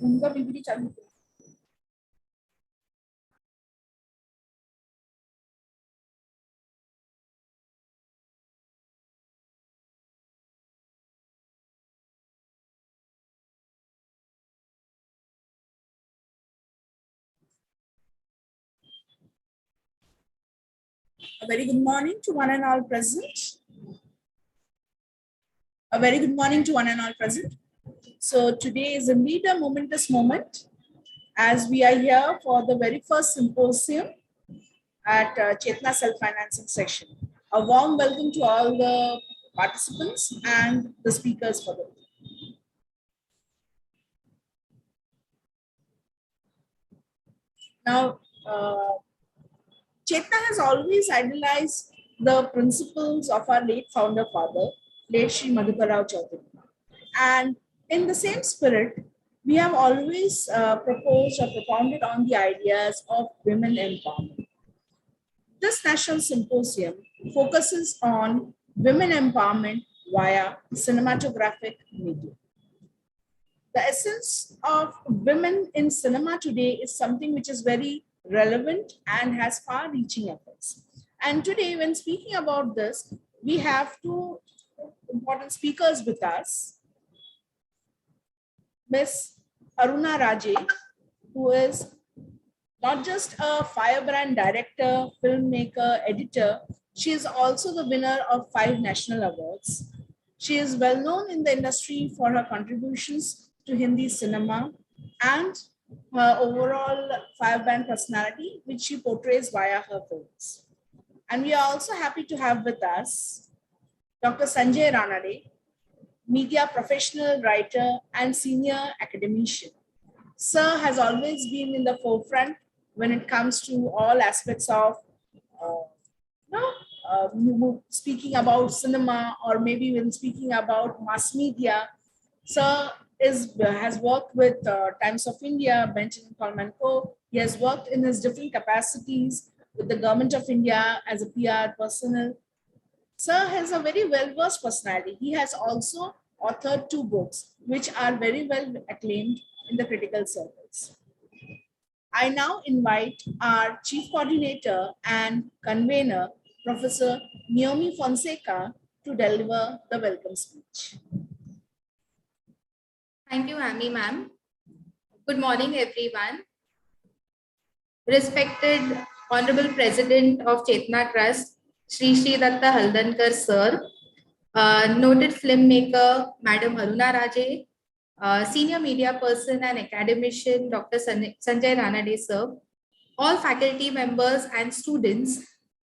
उनका पीपीटी चालू करो। A very good morning to one and all present. A very good morning to one and all present. So today is indeed a momentous moment as we are here for the very first symposium at Chetna Self-Financing Section. A warm welcome to all the participants and the speakers for the Now, Chetna has always idolized the principles of our late founder father, late Sri Madhukar Rao Chaudhary. And in the same spirit, we have always proposed or propounded on the ideas of women empowerment. This national symposium focuses on women empowerment via cinematographic medium. The essence of women in cinema today is something which is very relevant and has far-reaching effects. And today, when speaking about this, we have two important speakers with us. Miss Aruna Raje, who is not just a firebrand director, filmmaker, editor, she is also the winner of 5 national awards. She is well known in the industry for her contributions to Hindi cinema and her overall firebrand personality, which she portrays via her films. And we are also happy to have with us Dr. Sanjay Ranade, media professional, writer, and senior academician. Sir has always been in the forefront when it comes to all aspects of speaking about cinema, or maybe when speaking about mass media. Sir has worked with Times of India, Benjamin Coleman Co. He has worked in his different capacities with the Government of India as a PR personnel. Sir has a very well-versed personality. He has also authored 2 books, which are very well acclaimed in the critical circles. I now invite our Chief Coordinator and Convener, Professor Naomi Fonseca, to deliver the welcome speech. Thank you, Amy ma'am. Good morning, everyone. Respected Honorable President of Chetna Trust, Sri Datta Haldankar sir, noted filmmaker Madam Aruna Raje, senior media person and academician Dr. Sanjay Ranade sir, all faculty members and students,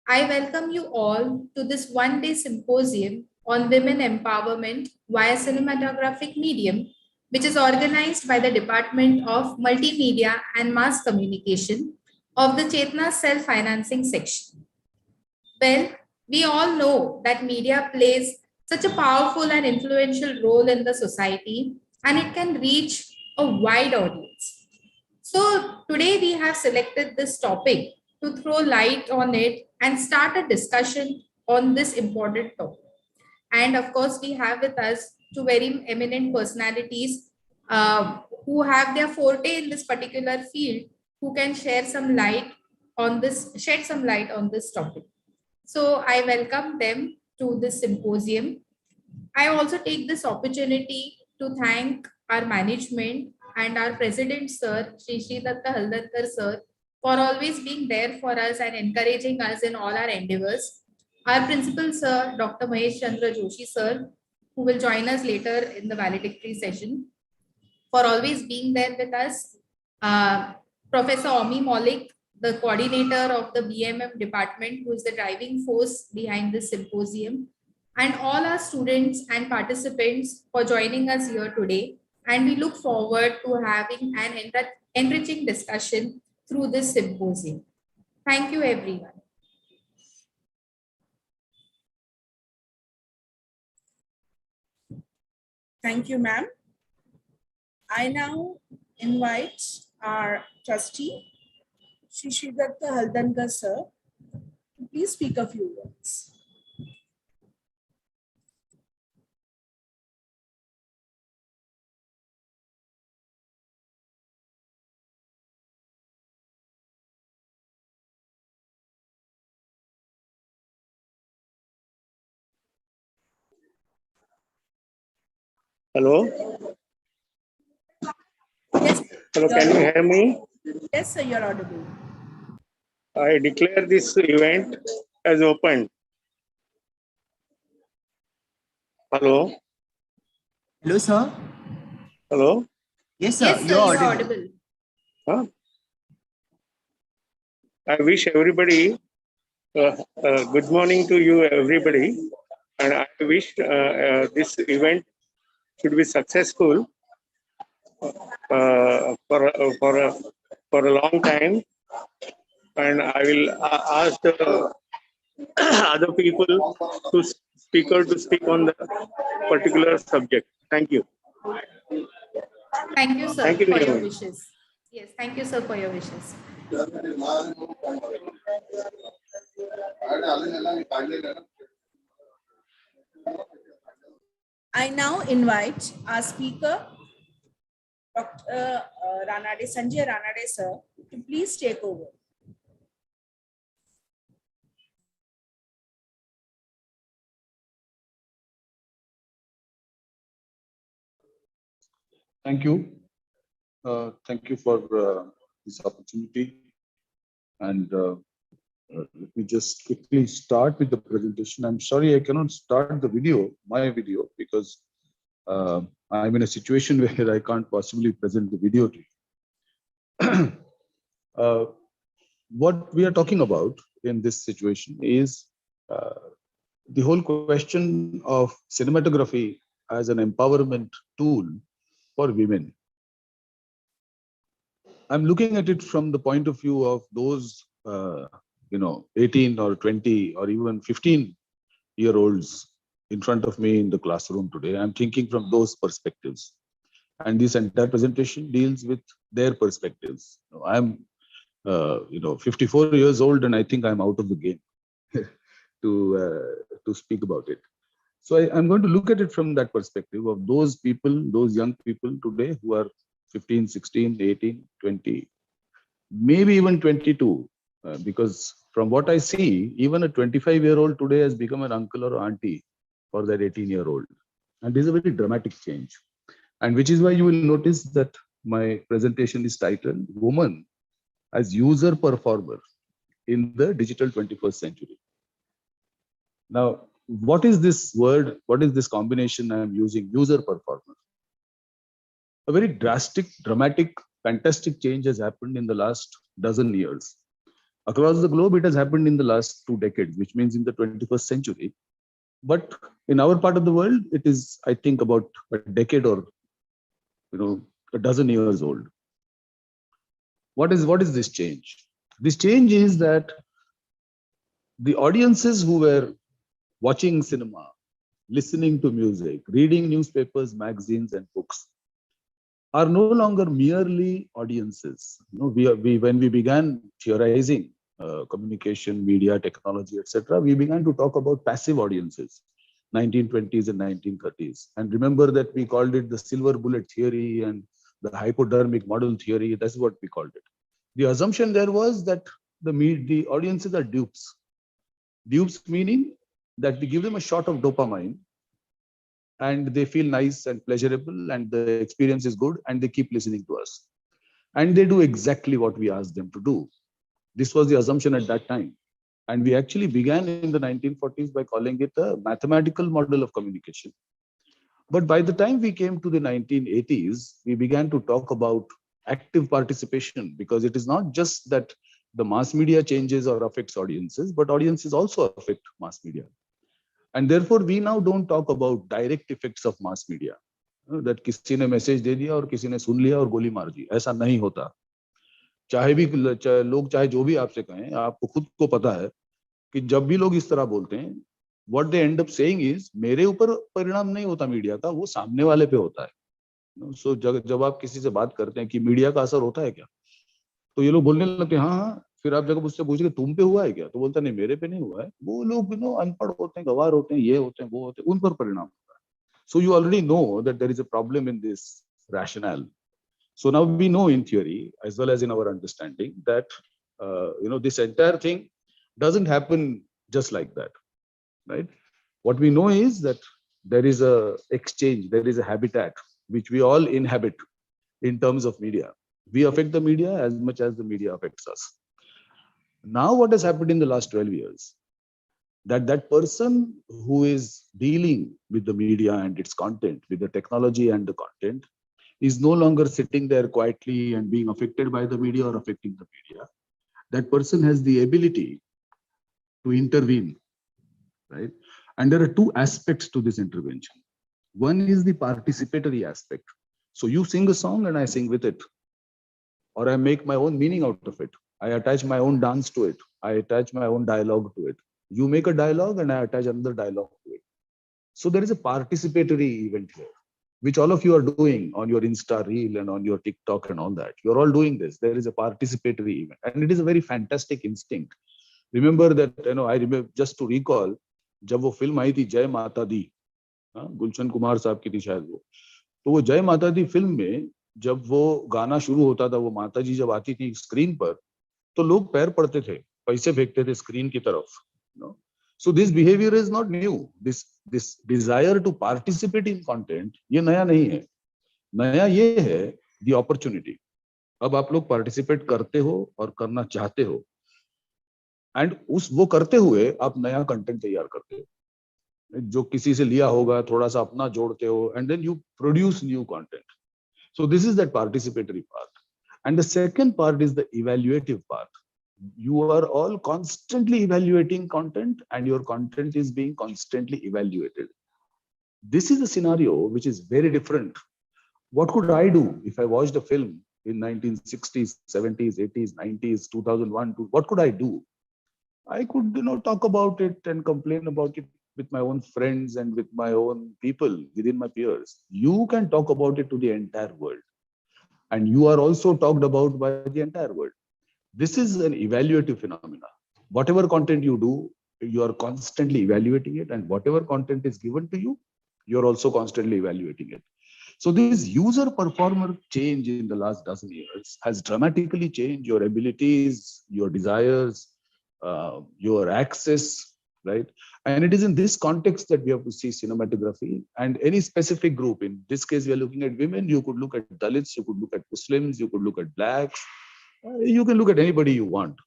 I welcome you all to this one-day symposium on women empowerment via cinematographic medium, which is organized by the Department of Multimedia and Mass Communication of the Chetna Self-Financing Section. Well, we all know that media plays such a powerful and influential role in the society, and it can reach a wide audience. So today we have selected this topic to throw light on it and start a discussion on this important topic. And of course, we have with us 2 very eminent personalities who have their forte in this particular field, who can shed some light on this topic. So I welcome them to this symposium. I also take this opportunity to thank our management and our president, sir, Sri Datta Haldankar sir, for always being there for us and encouraging us in all our endeavors. Our principal, sir, Dr. Mahesh Chandra Joshi, sir, who will join us later in the valedictory session, for always being there with us. Professor Omi Maulik, the coordinator of the BMM department, who is the driving force behind this symposium, and all our students and participants for joining us here today. And we look forward to having an enriching discussion through this symposium. Thank you, everyone. Thank you, ma'am. I now invite our trustee, Sri Datta Haldankar sir, to please speak a few words. Hello? Yes, Hello, can you hear me? yes, sir, you're audible. I declare this event as open. Hello? Hello, sir. Hello? Yes, sir. Yes, sir, You're you're audible. audible. Huh? I wish everybody good morning to you, everybody. And I wish this event should be successful for a long time. And I will ask the other people to speak on the particular subject. Thank you. Thank you, sir, Thank you, for your Nirmal. wishes. Yes, thank you, sir, for your wishes. I now invite our speaker, Dr. Ranade, Sanjay Ranade, sir, to please take over. Thank you. Thank you for this opportunity. And let me just quickly start with the presentation. I'm sorry I cannot start the video, my video, because I'm in a situation where I can't possibly present the video to you. What we are talking about in this situation is the whole question of cinematography as an empowerment tool for women. I'm looking at it from the point of view of those, 18 or 20 or even 15-year-olds in front of me in the classroom today. I'm thinking from those perspectives. And this entire presentation deals with their perspectives. I'm, 54 years old, and I think I'm out of the game to speak about it. So I'm going to look at it from that perspective of those people, those young people today who are 15, 16, 18, 20, maybe even 22, because from what I see, even a 25-year-old today has become an uncle or auntie for that 18-year-old. And this is a very dramatic change. And which is why you will notice that my presentation is titled Woman as User Performer in the Digital 21st Century. Now, what is this word? What is this combination I am using? User performer. A very drastic, dramatic, fantastic change has happened in the last dozen years. Across the globe, it has happened in the last 2 decades, which means in the 21st century. But in our part of the world, it is, I think, about a decade or a dozen years old. What is this change? This change is that the audiences who were watching cinema, listening to music, reading newspapers, magazines, and books are no longer merely audiences. When we began theorizing communication, media, technology, etc., we began to talk about passive audiences, 1920s and 1930s. And remember that we called it the silver bullet theory and the hypodermic model theory. That's what we called it. The assumption there was that the audiences are dupes. Dupes meaning that we give them a shot of dopamine and they feel nice and pleasurable and the experience is good and they keep listening to us. And they do exactly what we asked them to do. This was the assumption at that time. And we actually began in the 1940s by calling it a mathematical model of communication. But by the time we came to the 1980s, we began to talk about active participation, because it is not just that the mass media changes or affects audiences, but audiences also affect mass media. And therefore, we now don't talk about direct effects of mass media. That किसी ने message दे दिया और किसी ने सुन लिया और गोली मार दी, ऐसा नहीं होता. चाहे लोग चाहे जो भी आपसे कहें, आपको खुद को पता है कि जब भी लोग इस तरह बोलते हैं, what they end up saying is मेरे ऊपर परिणाम नहीं होता मीडिया का, वो सामने वाले पे होता है. So जब आप किसी से बात करते हैं कि मीडिया का असर होता है क्या, तो ये लोग बोलने लगते हैं हाँ. फिर आप जब उससे पूछे तुम पे हुआ है क्या, तो बोलता नहीं मेरे पे नहीं हुआ है. वो लोग अनपढ़ होते हैं, गवार होते हैं, ये होते हैं, वो होते हैं, उन पर परिणाम होता है. So you already know that there is a problem in this rationale. So now we know in theory as well as in our understanding that this entire thing doesn't happen just like that, right? What we know is that there is a exchange, there is a habitat which we all inhabit in terms of media. We affect the media as much as the media affects us. Now, what has happened in the last 12 years, that person who is dealing with the media and its content, with the technology and the content, is no longer sitting there quietly and being affected by the media or affecting the media. That person has the ability to intervene, right? And there are two aspects to this intervention. One is the participatory aspect. So you sing a song and I sing with it, or I make my own meaning out of it. I attach my own dance to it. I attach my own dialogue to it. You make a dialogue and I attach another dialogue to it. So there is a participatory event here, which all of you are doing on your Insta reel and on your TikTok and all that. You're all doing this. There is a participatory event, and it is a very fantastic instinct. Remember that, I remember, just to recall, जब वो film आई थी जय माता दी, गुलशन कुमार साहब की थी शायद वो, तो वो जय माता दी फिल्म में जब वो गाना शुरू होता था, वो माता जी जब आती थी स्क्रीन पर, तो लोग पैर पड़ते थे, पैसे फेंकते थे स्क्रीन की तरफ. So this behavior is not new. This desire to participate in content, ये नया नहीं है. नया ये है the opportunity. अब आप लोग participate करते हो और करना चाहते हो, and वो करते हुए आप नया content तैयार करते हो, जो किसी से लिया होगा, थोड़ा सा अपना जोड़ते हो, and then you produce new content. So this is that participatory part. And the second part is the evaluative part. You are all constantly evaluating content, and your content is being constantly evaluated. This is a scenario which is very different. What could I do if I watched a film in 1960s, 70s, 80s, 90s, 2001? What could I do? I could, talk about it and complain about it with my own friends and with my own people within my peers. You can talk about it to the entire world, and you are also talked about by the entire world. This is an evaluative phenomena. Whatever content you do, you are constantly evaluating it, and whatever content is given to you, you're also constantly evaluating it. So this user performer change in the last dozen years has dramatically changed your abilities, your desires, your access, right? And it is in this context that we have to see cinematography and any specific group. In this case, we are looking at women. You could look at Dalits, you could look at Muslims, you could look at blacks. You can look at anybody you want,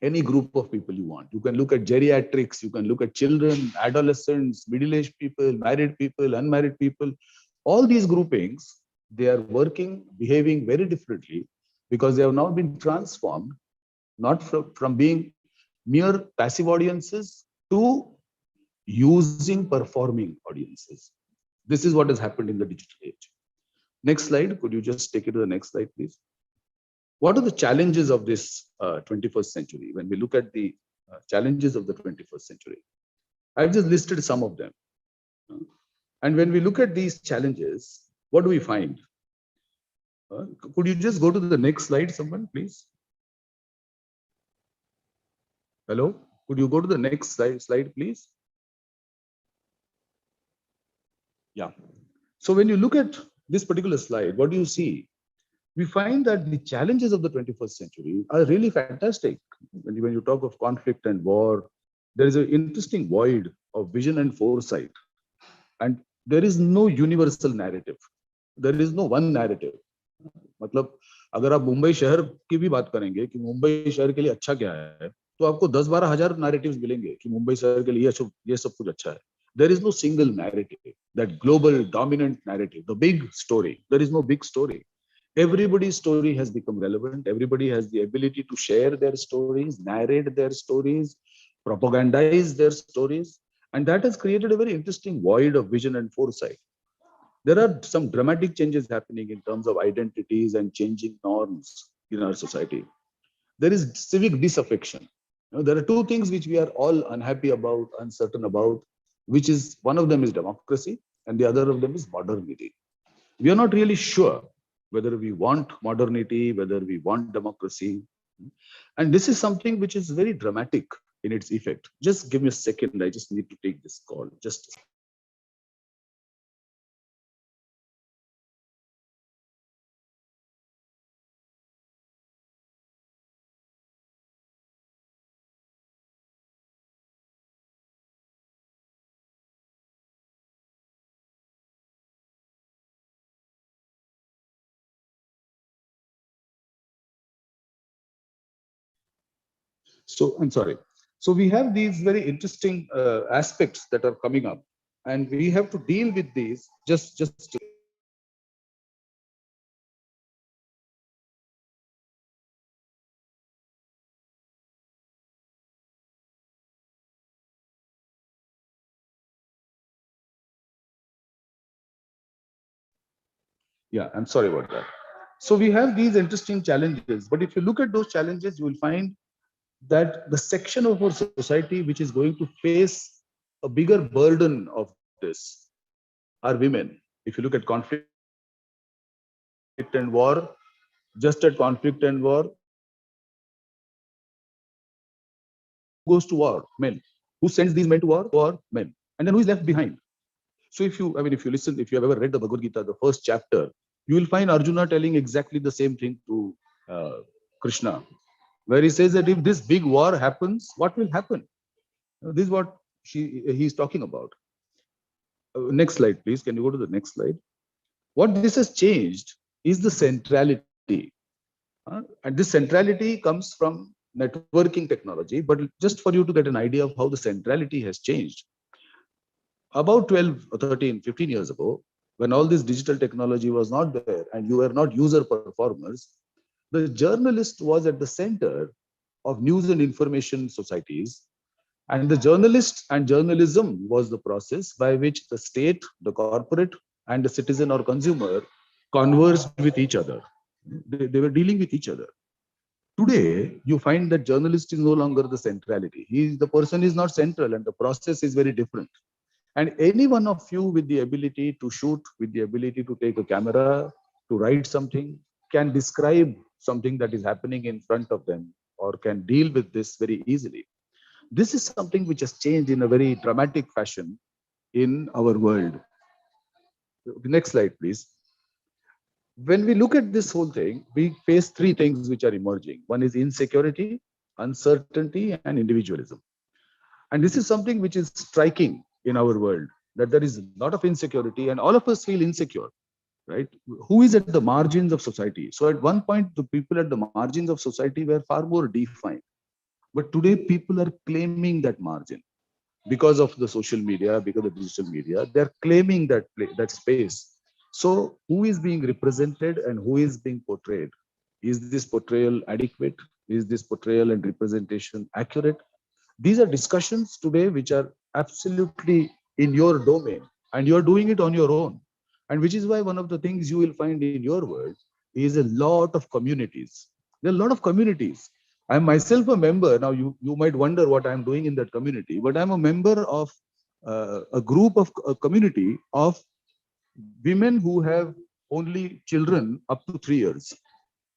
any group of people you want. You can look at geriatrics, you can look at children, adolescents, middle-aged people, married people, unmarried people. All these groupings, they are working, behaving very differently because they have now been transformed, not from being mere passive audiences to using performing audiences. This is what has happened in the digital age. Next slide. Could you just take it to the next slide, please? What are the challenges of this 21st century? When we look at the challenges of the 21st century, I've just listed some of them. And when we look at these challenges, what do we find? Could you just go to the next slide, someone, please? Hello? Could you go to the next slide, please? Yeah. So when you look at this particular slide, what do you see? We find that the challenges of the 21st century are really fantastic. When you talk of conflict and war, there is an interesting void of vision and foresight. And there is no universal narrative. There is no one narrative. मतलब अगर आप मुंबई शहर की भी बात करेंगे कि मुंबई शहर के लिए अच्छा क्या है, तो आपको 10-12 हजार narratives मिलेंगे कि मुंबई शहर के लिए ये सब कुछ अच्छा है. There is no single narrative, that global dominant narrative, the big story. There is no big story. Everybody's story has become relevant. Everybody has the ability to share their stories, narrate their stories, propagandize their stories. And that has created a very interesting void of vision and foresight. There are some dramatic changes happening in terms of identities and changing norms in our society. There is civic disaffection. There are two things which we are all unhappy about, uncertain about, which is one of them is democracy and the other of them is modernity. We are not really sure whether we want modernity, whether we want democracy. And this is something which is very dramatic in its effect. Just give me a second. I just need to take this call. Just So I'm sorry. So we have these very interesting aspects that are coming up, and we have to deal with these. Just yeah, I'm sorry about that. So we have these interesting challenges, but if you look at those challenges, you will find that the section of our society which is going to face a bigger burden of this are women. If you look at conflict and war, just at conflict and war, who goes to war? Men. Who sends these men to war? Men. And then who is left behind? So if you, I mean, if you listen, if you have ever read the Bhagavad Gita, the first chapter, you will find Arjuna telling exactly the same thing to Krishna, where he says that if this big war happens, what will happen? This is what he's talking about. Next slide, please. Can you go to the next slide? What this has changed is the centrality. And this centrality comes from networking technology. But just for you to get an idea of how the centrality has changed, about 12 or 13, 15 years ago, when all this digital technology was not there and you were not user performers, the journalist was at the center of news and information societies. And the journalist and journalism was the process by which the state, the corporate, and the citizen or consumer conversed with each other. They were dealing with each other. Today, you find that journalist is no longer the centrality. The person is not central, and the process is very different. And any one of you with the ability to shoot, with the ability to take a camera, to write something, can describe something that is happening in front of them, or can deal with this very easily. This is something which has changed in a very dramatic fashion in our world. Next slide, please. When we look at this whole thing, we face three things which are emerging. One is insecurity, uncertainty, and individualism. And this is something which is striking in our world, that there is a lot of insecurity and all of us feel insecure, right? Who is at the margins of society? So at one point, the people at the margins of society were far more defined. But today, people are claiming that margin because of the social media, because of the digital media. They're claiming that space. So who is being represented and who is being portrayed? Is this portrayal adequate? Is this portrayal and representation accurate? These are discussions today which are absolutely in your domain, and you're doing it on your own. And which is why one of the things you will find in your world is a lot of communities. There are a lot of communities. I'm myself a member. Now, you might wonder what I'm doing in that community, but I'm a member of a group of a community of women who have only children up to 3 years.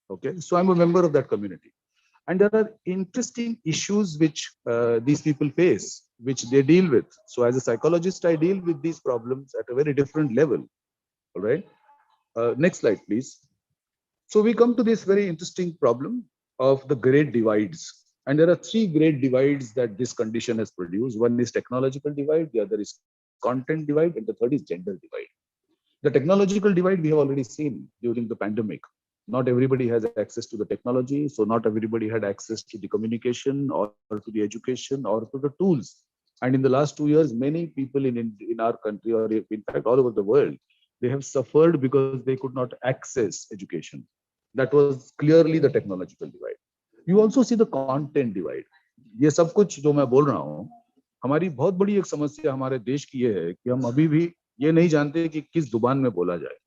Okay, so I'm a member of that community. And there are interesting issues which these people face, which they deal with. So as a psychologist, I deal with these problems at a very different level. All right. Next slide, please. So we come to this very interesting problem of the great divides. And there are three great divides that this condition has produced. One is technological divide, the other is content divide, and the third is gender divide. The technological divide we have already seen during the pandemic. Not everybody has access to the technology, so not everybody had access to the communication or to the education or to the tools. And in the last 2 years, many people in our country, or in fact all over the world, they have suffered because they could not access education. That was clearly the technological divide. You also see the content divide. ये सब कुछ जो मैं बोल रहा हूँ, हमारी बहुत बड़ी एक समस्या हमारे देश की ये है कि हम अभी भी ये नहीं जानते कि किस जुबान में बोला जाए.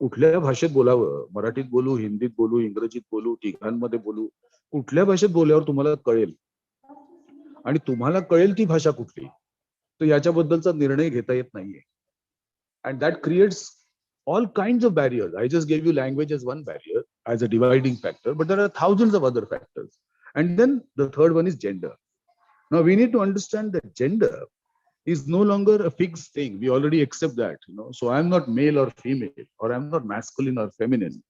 कुठल्या भाषेत बोलावं, मराठीत बोलू, हिंदीत बोलू, इंग्रजीत बोलू, तिघांमध्ये बोलू, कुठल्या भाषेत बोलल्यावर तुम्हाला कळेल आणि तुम्हाला कळेल ती भाषा कुठली, तर याच्याबद्दलचा निर्णय घेता येत नाहीये. And that creates all kinds of barriers. I just gave you language as one barrier, as a dividing factor, but there are thousands of other factors. And then the third one is gender. Now we need to understand that gender is no longer a fixed thing. We already accept that, So I'm not male or female, or I'm not masculine or feminine.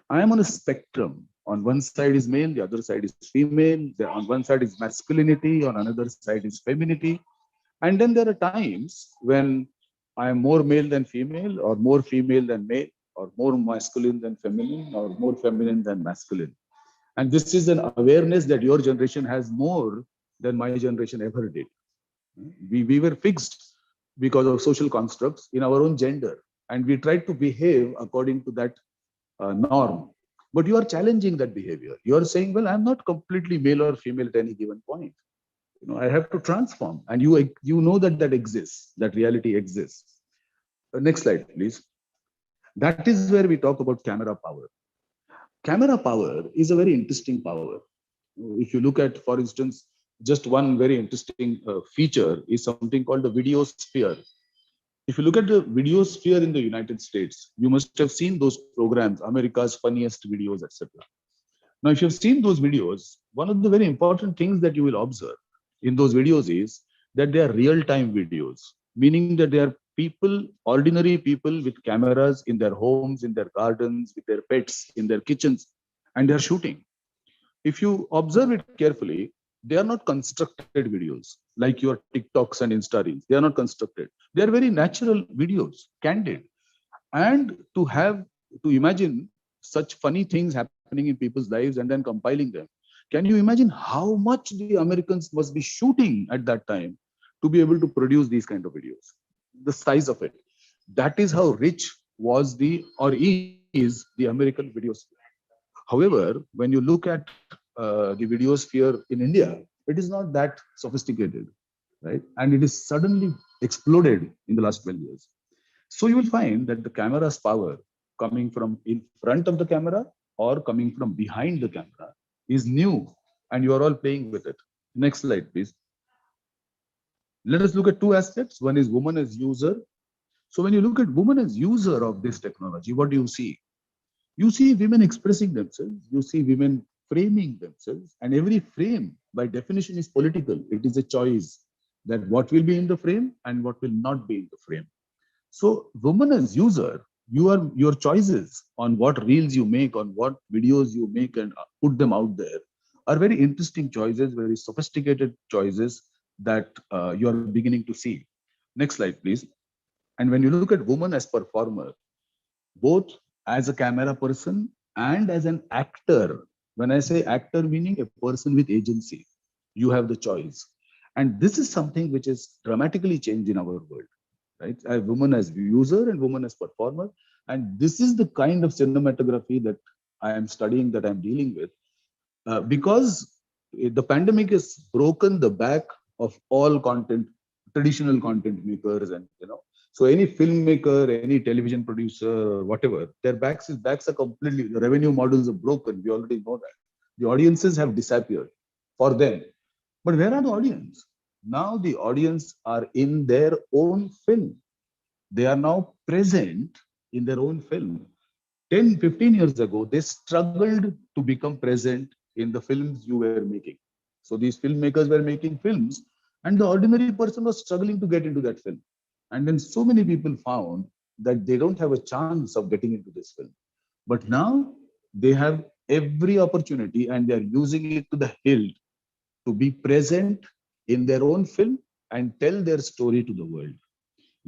I am on a spectrum. On one side is male, the other side is female. On one side is masculinity, on another side is femininity. And then there are times when I am more male than female, or more female than male, or more masculine than feminine, or more feminine than masculine. And this is an awareness that your generation has more than my generation ever did. We were fixed because of social constructs in our own gender, and we tried to behave according to that norm. But you are challenging that behavior. You are saying, well, I'm not completely male or female at any given point. I have to transform, and you know that exists, that reality exists. Next slide, please. That is where we talk about camera power. Camera power is a very interesting power. If you look at, for instance, just one very interesting feature is something called the video sphere. If you look at the video sphere in the United States, you must have seen those programs, America's Funniest Videos, etc. Now, if you've seen those videos, one of the very important things that you will observe in those videos is that they are real-time videos, meaning that they are people, ordinary people with cameras in their homes, in their gardens, with their pets, in their kitchens, and they're shooting. If you observe it carefully, they are not constructed videos like your TikToks and Insta Reels. They are not constructed. They are very natural videos, candid. And to imagine such funny things happening in people's lives and then compiling them. Can you imagine how much the Americans must be shooting at that time to be able to produce these kind of videos? The size of it. That is how rich was is the American video sphere. However, when you look at the video sphere in India, it is not that sophisticated, right? And it is suddenly exploded in the last 12 years. So you will find that the camera's power coming from in front of the camera or coming from behind the camera is new, and you are all playing with it. Next slide, please. Let us look at two aspects. One is woman as user. So when you look at woman as user of this technology, what do you see? You see women expressing themselves, you see women framing themselves, and every frame by definition is political. It is a choice that what will be in the frame and what will not be in the frame. So woman as user, your choices on what reels you make, on what videos you make and put them out there are very interesting choices, very sophisticated choices that you are beginning to see. Next slide, please. And when you look at woman as performer, both as a camera person and as an actor, when I say actor, meaning a person with agency, you have the choice. And this is something which is dramatically changed in our world, right? A woman as user and woman as performer. And this is the kind of cinematography that I am studying, that I'm dealing with, because the pandemic has broken the back of all traditional content makers, and so any filmmaker, any television producer, whatever, their backs are completely, the revenue models are broken. We already know that. The audiences have disappeared for them. But where are the audience? Now the audience are in their own film. They are now present in their own film. 10, 15 years ago, they struggled to become present in the films you were making. So these filmmakers were making films, and the ordinary person was struggling to get into that film. And then so many people found that they don't have a chance of getting into this film. But now they have every opportunity, and they're using it to the hilt to be present in their own film and tell their story to the world.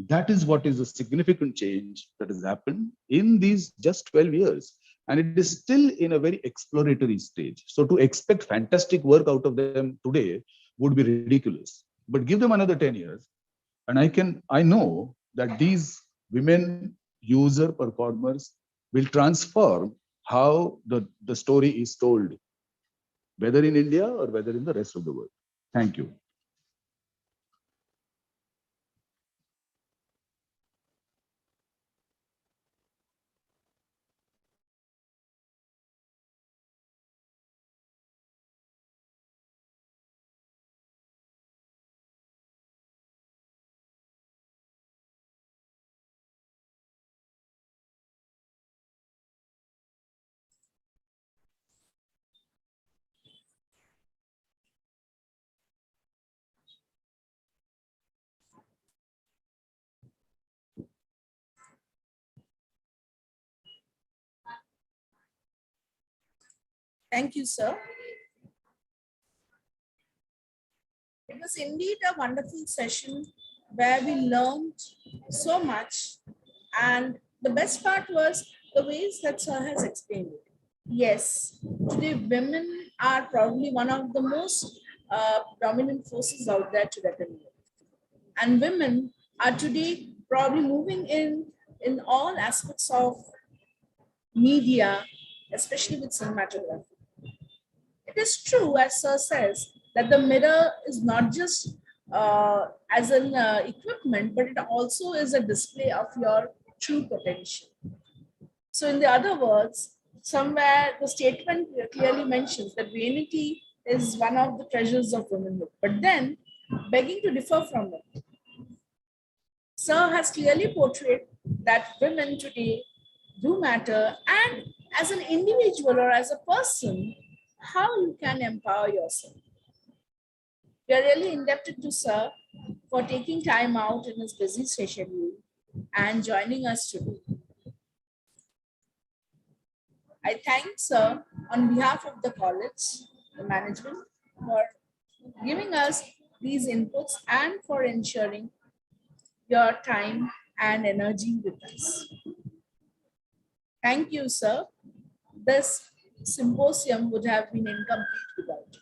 That is what is a significant change that has happened in these just 12 years. And it is still in a very exploratory stage. So to expect fantastic work out of them today would be ridiculous. But give them another 10 years, and I know that these women user performers will transform how the story is told, whether in India or whether in the rest of the world. Thank you. Thank you, sir. It was indeed a wonderful session where we learned so much. And the best part was the ways that sir has explained it. Yes, today women are probably one of the most dominant forces out there to reckon with. And women are today probably moving in all aspects of media, especially with cinematography. It is true, as Sir says, that the mirror is not just as an equipment, but it also is a display of your true potential. So, in the other words, somewhere the statement clearly mentions that vanity is one of the treasures of womanhood. But then, begging to differ from it, Sir has clearly portrayed that women today do matter, and as an individual or as a person, how you can empower yourself. We are really indebted to Sir for taking time out in his busy schedule and joining us today. I thank Sir on behalf of the college, the management, for giving us these inputs and for ensuring your time and energy with us. Thank you, Sir. This symposium would have been incomplete without you.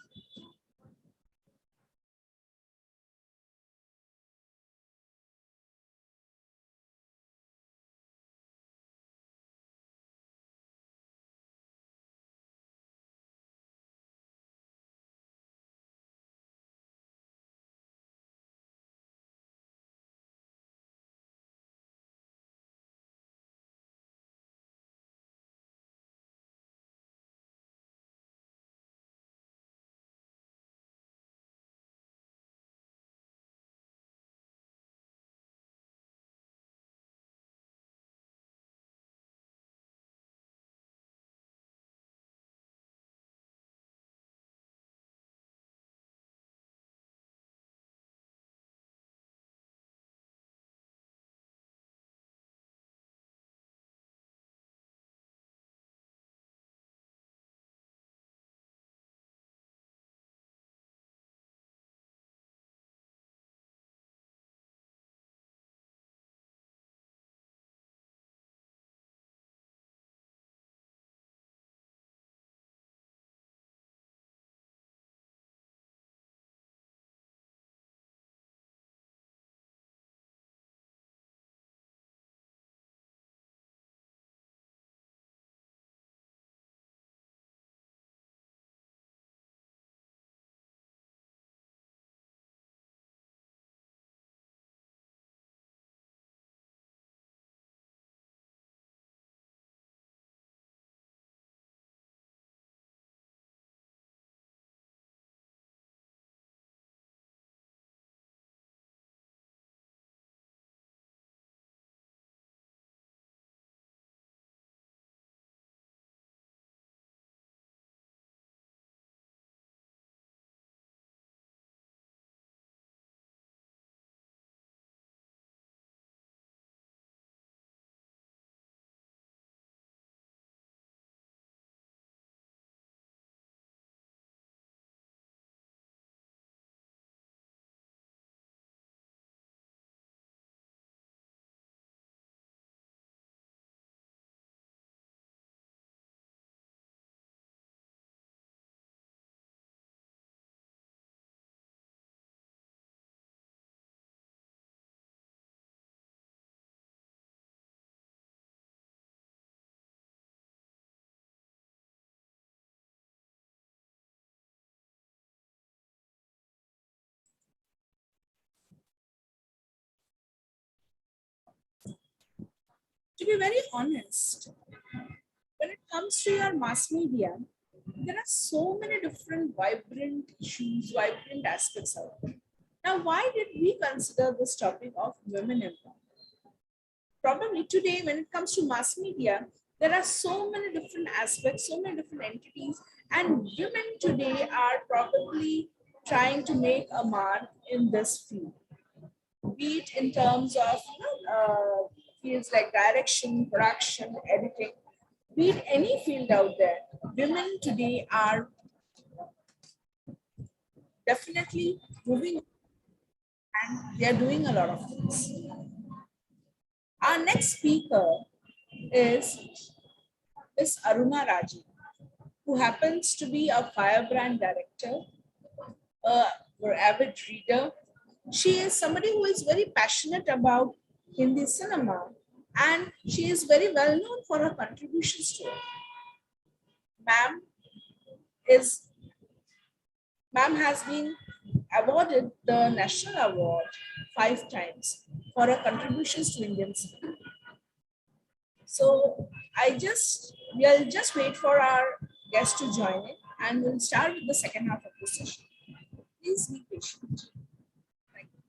To be very honest, when it comes to your mass media, there are so many different vibrant issues, vibrant aspects out there. Now, why did we consider this topic of women empowerment? Probably today, when it comes to mass media, there are so many different aspects, so many different entities, and women today are probably trying to make a mark in this field, be it in terms of fields like direction, production, editing, be it any field out there. Women today are definitely moving and they are doing a lot of things. Our next speaker is Miss Aruna Raji. who happens to be a firebrand director, a or avid reader. She is somebody who is very passionate about Hindi cinema, and she is very well known for her contributions to it. Ma'am is Ma'am has been awarded the National Award 5 times for her contributions to Indian cinema. So we'll just wait for our guests to join in, and we'll start with the second half of the session. Please be patient. Thank you.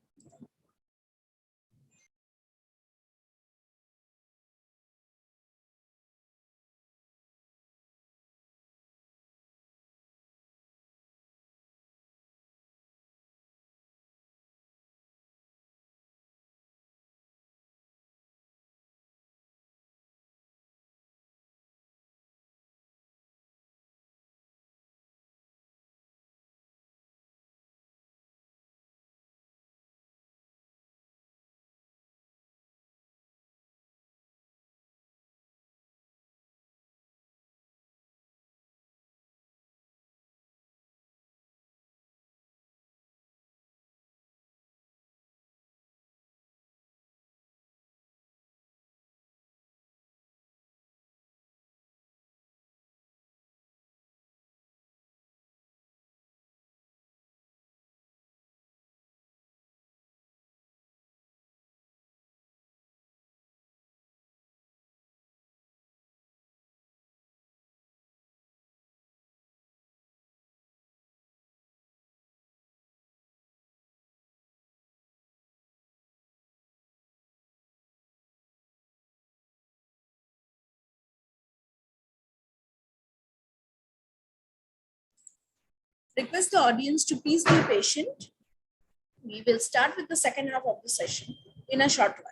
Request the audience to please be patient. We will start with the second half of the session in a short while.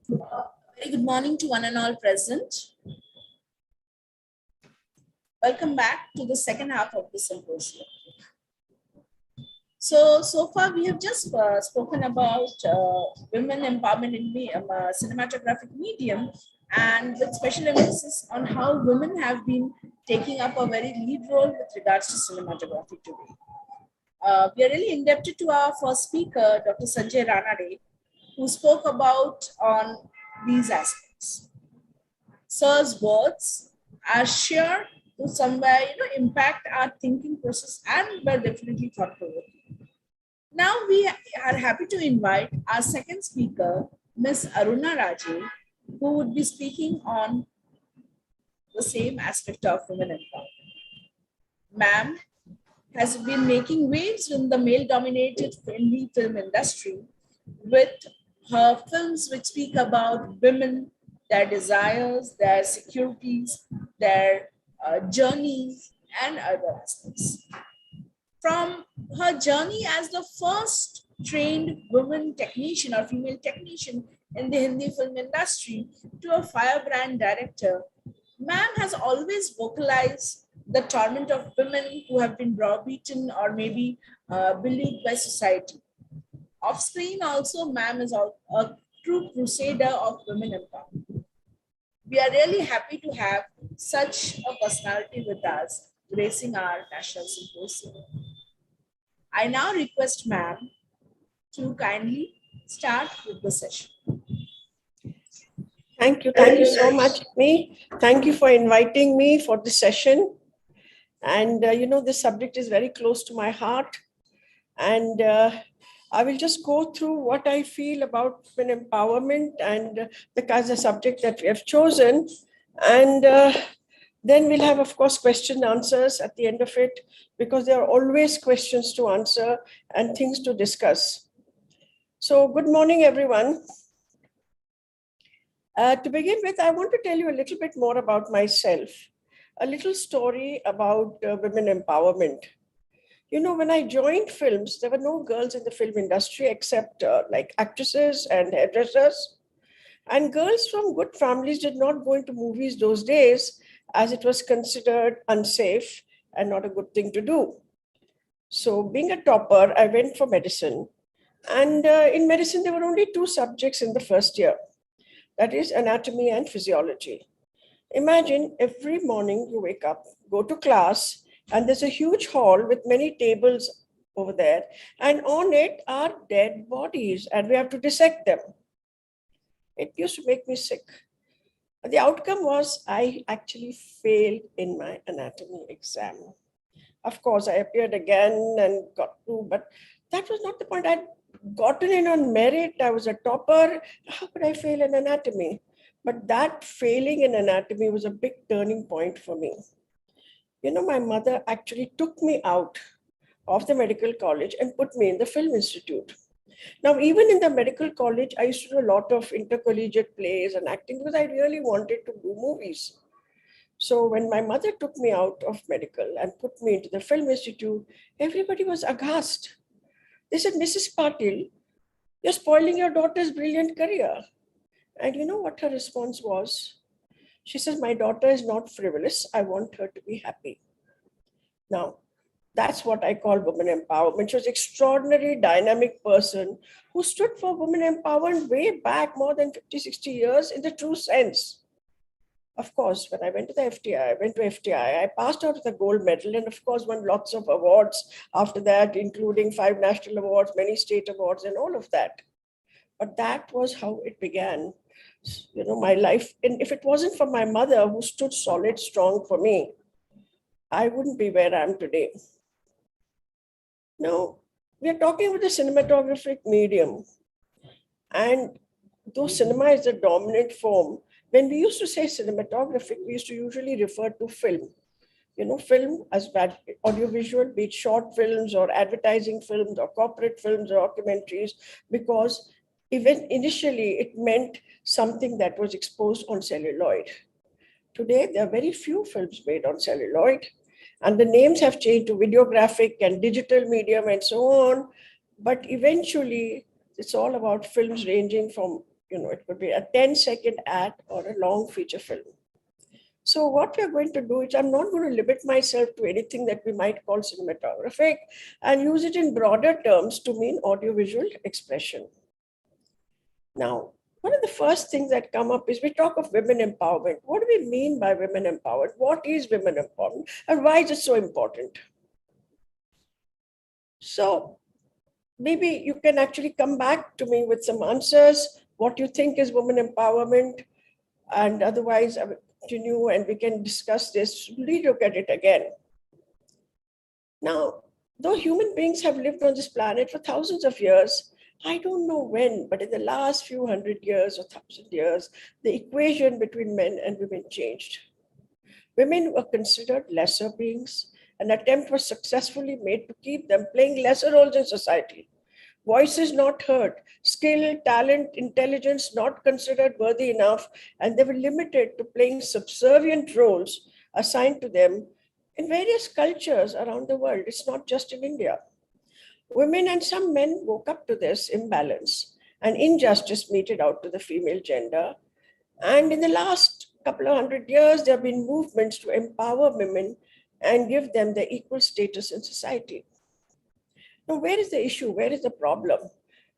Very good morning to one and all present. Welcome back to the second half of the symposium. So far we have just spoken about women empowerment in the cinematographic medium, and with special emphasis on how women have been taking up a very lead role with regards to cinematography today. We are really indebted to our first speaker, Dr. Sanjay Ranade, who spoke about on these aspects. Sir's words are sure to somewhere impact our thinking process and were definitely thought provoking. Now we are happy to invite our second speaker, Ms. Aruna Raje, who would be speaking on the same aspect of women empowerment. Ma'am has been making waves in the male-dominated Hindi film industry with her films which speak about women, their desires, their securities, their journeys, and other aspects. From her journey as the first trained woman technician or female technician in the Hindi film industry to a firebrand director, ma'am has always vocalized the torment of women who have been browbeaten or maybe bullied by society. Off screen, also, ma'am is a true crusader of women empowerment. We are really happy to have such a personality with us gracing our national symposium. I now request ma'am to kindly start with the session. Thank you so much, me. Thank you for inviting me for this session. And this subject is very close to my heart. And I will just go through what I feel about women empowerment and the kinds of subject that we have chosen. And then we'll have, of course, question answers at the end of it, because there are always questions to answer and things to discuss. So good morning, everyone. To begin with, I want to tell you a little bit more about myself, a little story about women empowerment. When I joined films, there were no girls in the film industry except like actresses and hairdressers. And girls from good families did not go into movies those days, as it was considered unsafe and not a good thing to do. So being a topper, I went for medicine. And in medicine, there were only two subjects in the first year. That is anatomy and physiology. Imagine every morning you wake up, go to class, and there's a huge hall with many tables over there. And on it are dead bodies, and we have to dissect them. It used to make me sick. The outcome was I actually failed in my anatomy exam. Of course, I appeared again and got through, but that was not the point. I'd gotten in on merit. I was a topper. How could I fail in anatomy? But that failing in anatomy was a big turning point for me. My mother actually took me out of the medical college and put me in the film institute. Now, even in the medical college, I used to do a lot of intercollegiate plays and acting because I really wanted to do movies. So when my mother took me out of medical and put me into the film institute, everybody was aghast. They said, Mrs. Patil, you're spoiling your daughter's brilliant career. And you know what her response was? She says, my daughter is not frivolous. I want her to be happy. Now, that's what I call women empowerment. She was an extraordinary, dynamic person who stood for women empowerment way back more than 50, 60 years in the true sense. Of course, when I went to the FTI, I passed out with a gold medal and of course won lots of awards after that, including 5 national awards, many state awards and all of that. But that was how it began. My life. And if it wasn't for my mother who stood solid, strong for me, I wouldn't be where I am today. Now, we are talking about the cinematographic medium. And though cinema is the dominant form, when we used to say cinematographic, we used to usually refer to film. Film as audiovisual, be it short films or advertising films or corporate films or documentaries, because even initially it meant something that was exposed on celluloid. Today, there are very few films made on celluloid, and the names have changed to videographic and digital medium and so on. But eventually, it's all about films ranging from it could be a 10-second ad or a long feature film. So what we're going to do is, I'm not going to limit myself to anything that we might call cinematographic and use it in broader terms to mean audiovisual expression. Now, one of the first things that come up is we talk of women empowerment. What do we mean by women empowerment? What is women empowerment and why is it so important? So maybe you can actually come back to me with some answers, what you think is women empowerment, and otherwise I will continue and we can discuss this, relook at it again. Now, though human beings have lived on this planet for thousands of years, I don't know when, but in the last few hundred years or 1,000 years, the equation between men and women changed. Women were considered lesser beings. An attempt was successfully made to keep them playing lesser roles in society. Voices not heard, skill, talent, intelligence not considered worthy enough, and they were limited to playing subservient roles assigned to them in various cultures around the world. It's not just in India. Women and some men woke up to this imbalance and injustice meted out to the female gender. And in the last couple of hundred years, there have been movements to empower women and give them the equal status in society. Now, where is the issue? Where is the problem?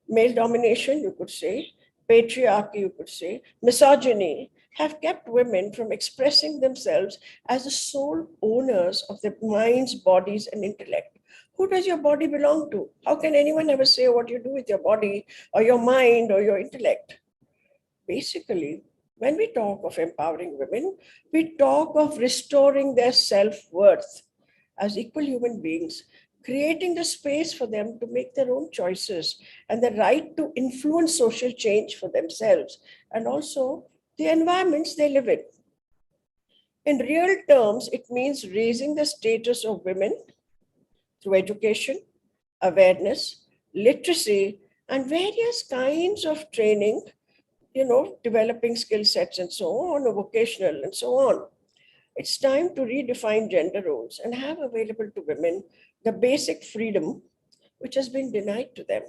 Male domination, you could say, patriarchy, you could say, misogyny have kept women from expressing themselves as the sole owners of their minds, bodies, and intellect. Who does your body belong to? How can anyone ever say what you do with your body or your mind or your intellect? Basically, when we talk of empowering women, we talk of restoring their self-worth as equal human beings, creating the space for them to make their own choices and the right to influence social change for themselves and also the environments they live in. In real terms, it means raising the status of women through education, awareness, literacy, and various kinds of training, developing skill sets and so on, or vocational and so on. It's time to redefine gender roles and have available to women the basic freedom which has been denied to them.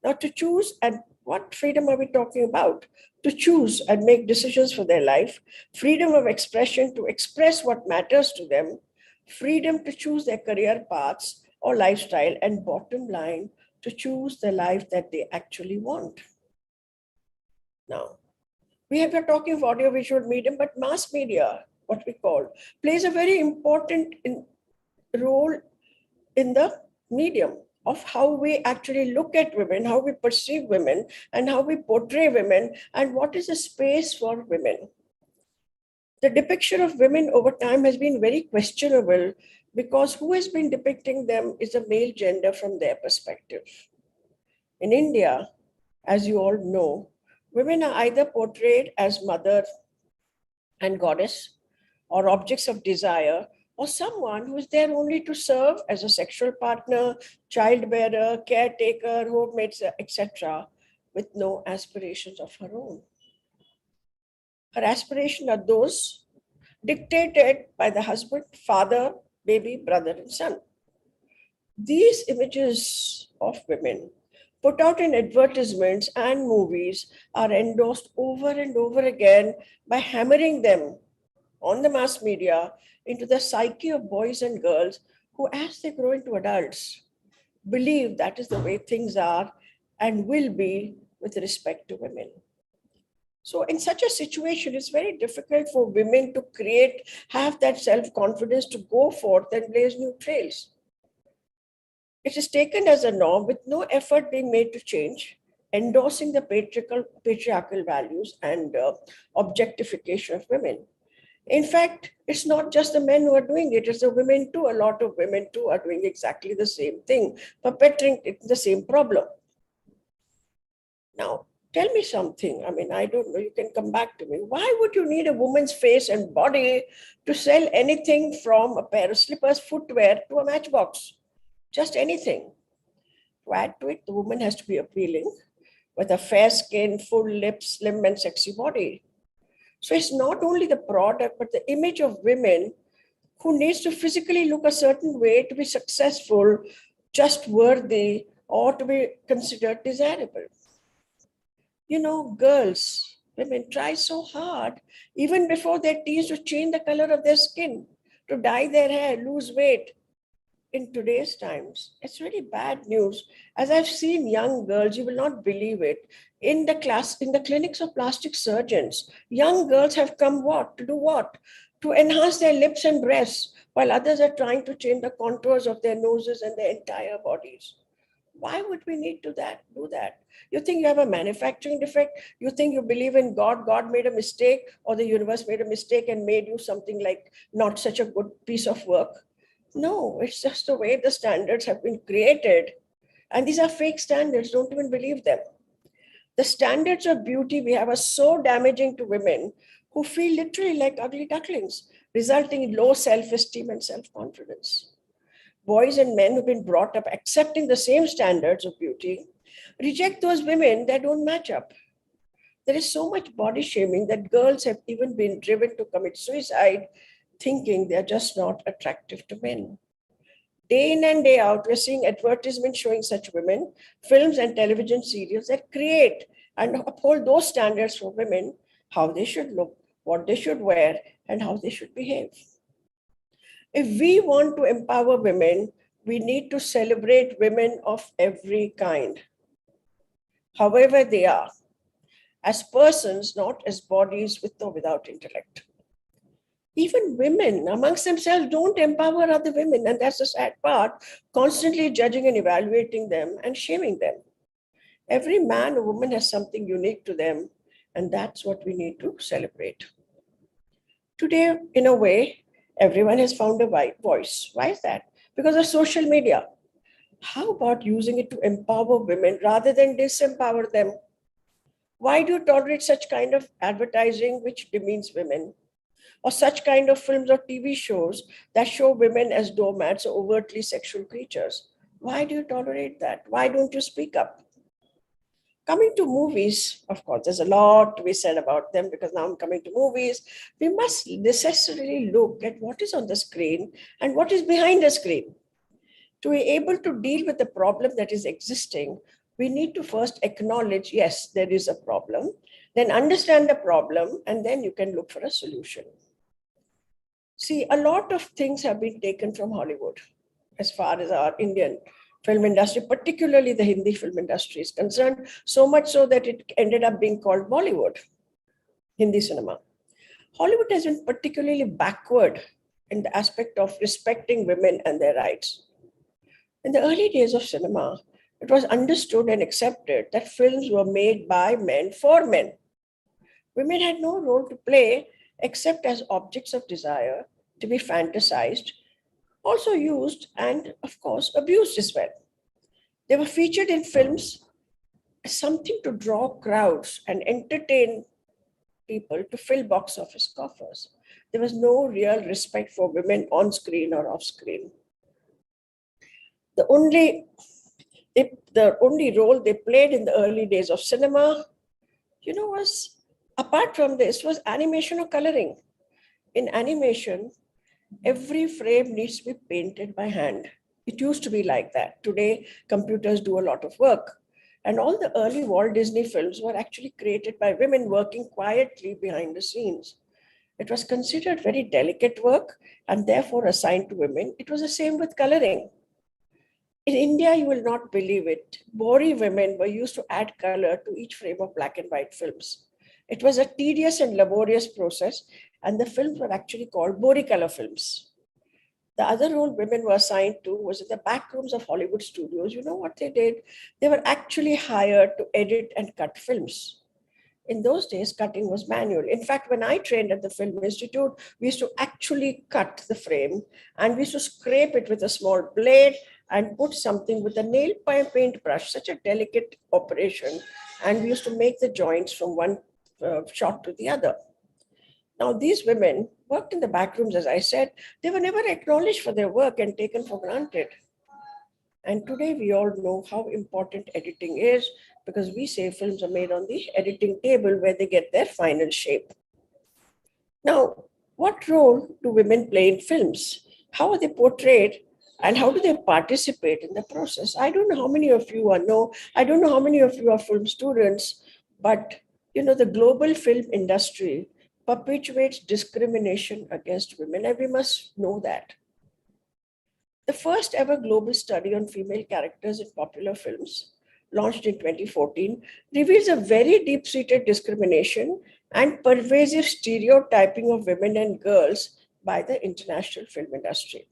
Now, to choose, and what freedom are we talking about? To choose and make decisions for their life, freedom of expression to express what matters to them, freedom to choose their career paths or lifestyle, and bottom line, to choose the life that they actually want. Now, we are talking of audiovisual medium, but mass media, what we call, plays a very important role in the medium of how we actually look at women, how we perceive women, and how we portray women, and what is the space for women. The depiction of women over time has been very questionable because who has been depicting them is the male gender from their perspective. In India, as you all know, women are either portrayed as mother and goddess or objects of desire, or someone who is there only to serve as a sexual partner, childbearer, caretaker, homemaid, etc., with no aspirations of her own. Her aspirations are those dictated by the husband, father, baby, brother, and son. These images of women put out in advertisements and movies are endorsed over and over again by hammering them on the mass media into the psyche of boys and girls who, as they grow into adults, believe that is the way things are and will be with respect to women. So in such a situation, it's very difficult for women to have that self-confidence to go forth and blaze new trails. It is taken as a norm with no effort being made to change, endorsing the patriarchal values and objectification of women. In fact, it's not just the men who are doing it, it's the women too. A lot of women too are doing exactly the same thing, perpetrating the same problem. Now, tell me something. I mean, I don't know, you can come back to me. Why would you need a woman's face and body to sell anything from a pair of slippers, footwear to a matchbox? Just anything. To add to it, the woman has to be appealing with a fair skin, full lips, slim and sexy body. So it's not only the product, but the image of women who needs to physically look a certain way to be successful, just worthy, or to be considered desirable. You know, girls, women try so hard, even before their teens, to change the color of their skin, to dye their hair, lose weight. In today's times, it's really bad news. As I've seen young girls, you will not believe it. In the clinics of plastic surgeons, young girls have come what? To do what? To enhance their lips and breasts, while others are trying to change the contours of their noses and their entire bodies. Why would we need to do that? You think you have a manufacturing defect? You think you believe in God? God made a mistake, or the universe made a mistake and made you something like not such a good piece of work? No, it's just the way the standards have been created. And these are fake standards. Don't even believe them. The standards of beauty we have are so damaging to women who feel literally like ugly ducklings, resulting in low self esteem and self confidence. Boys and men who've been brought up accepting the same standards of beauty reject those women that don't match up. There is so much body shaming that girls have even been driven to commit suicide, thinking they're just not attractive to men. Day in and day out, we're seeing advertisements showing such women, films and television serials that create and uphold those standards for women, how they should look, what they should wear, and how they should behave. If we want to empower women, we need to celebrate women of every kind, however they are, as persons, not as bodies with or without intellect. Even women amongst themselves don't empower other women, and that's the sad part, constantly judging and evaluating them and shaming them. Every man or woman has something unique to them, and that's what we need to celebrate. Today, in a way, everyone has found a voice. Why is that? Because of social media. How about using it to empower women rather than disempower them? Why do you tolerate such kind of advertising which demeans women? Or such kind of films or TV shows that show women as doormats or overtly sexual creatures? Why do you tolerate that? Why don't you speak up? Coming to movies, of course, there's a lot to be said about them because now I'm coming to movies. We must necessarily look at what is on the screen and what is behind the screen. To be able to deal with the problem that is existing, we need to first acknowledge, yes, there is a problem, then understand the problem, and then you can look for a solution. See, a lot of things have been taken from Hollywood as far as our Indian film industry, particularly the Hindi film industry, is concerned, so much so that it ended up being called Bollywood, Hindi cinema. Hollywood has been particularly backward in the aspect of respecting women and their rights. In the early days of cinema, it was understood and accepted that films were made by men for men. Women had no role to play except as objects of desire to be fantasized, also used and, of course, abused as well. They were featured in films as something to draw crowds and entertain people to fill box office coffers. There was no real respect for women on screen or off screen. The only role they played in the early days of cinema, was, apart from this, was animation or coloring. In animation, every frame needs to be painted by hand. It used to be like that. Today, computers do a lot of work. And all the early Walt Disney films were actually created by women working quietly behind the scenes. It was considered very delicate work and therefore assigned to women. It was the same with coloring. In India, you will not believe it, Bori women were used to add color to each frame of black and white films. It was a tedious and laborious process, and the films were actually called Bori color films. The other role women were assigned to was in the back rooms of Hollywood studios. You know what they did? They were actually hired to edit and cut films. In those days, cutting was manual. In fact, when I trained at the Film Institute, we used to actually cut the frame and we used to scrape it with a small blade and put something with a nail paint brush, such a delicate operation. And we used to make the joints from one shot to the other. Now, these women worked in the back rooms, as I said. They were never acknowledged for their work and taken for granted. And today we all know how important editing is because we say films are made on the editing table where they get their final shape. Now, what role do women play in films? How are they portrayed? And how do they participate in the process? I don't know how many of you know. I don't know how many of you are film students, But, the global film industry perpetuates discrimination against women, and we must know that. The first ever global study on female characters in popular films, launched in 2014, reveals a very deep-seated discrimination and pervasive stereotyping of women and girls by the international film industry.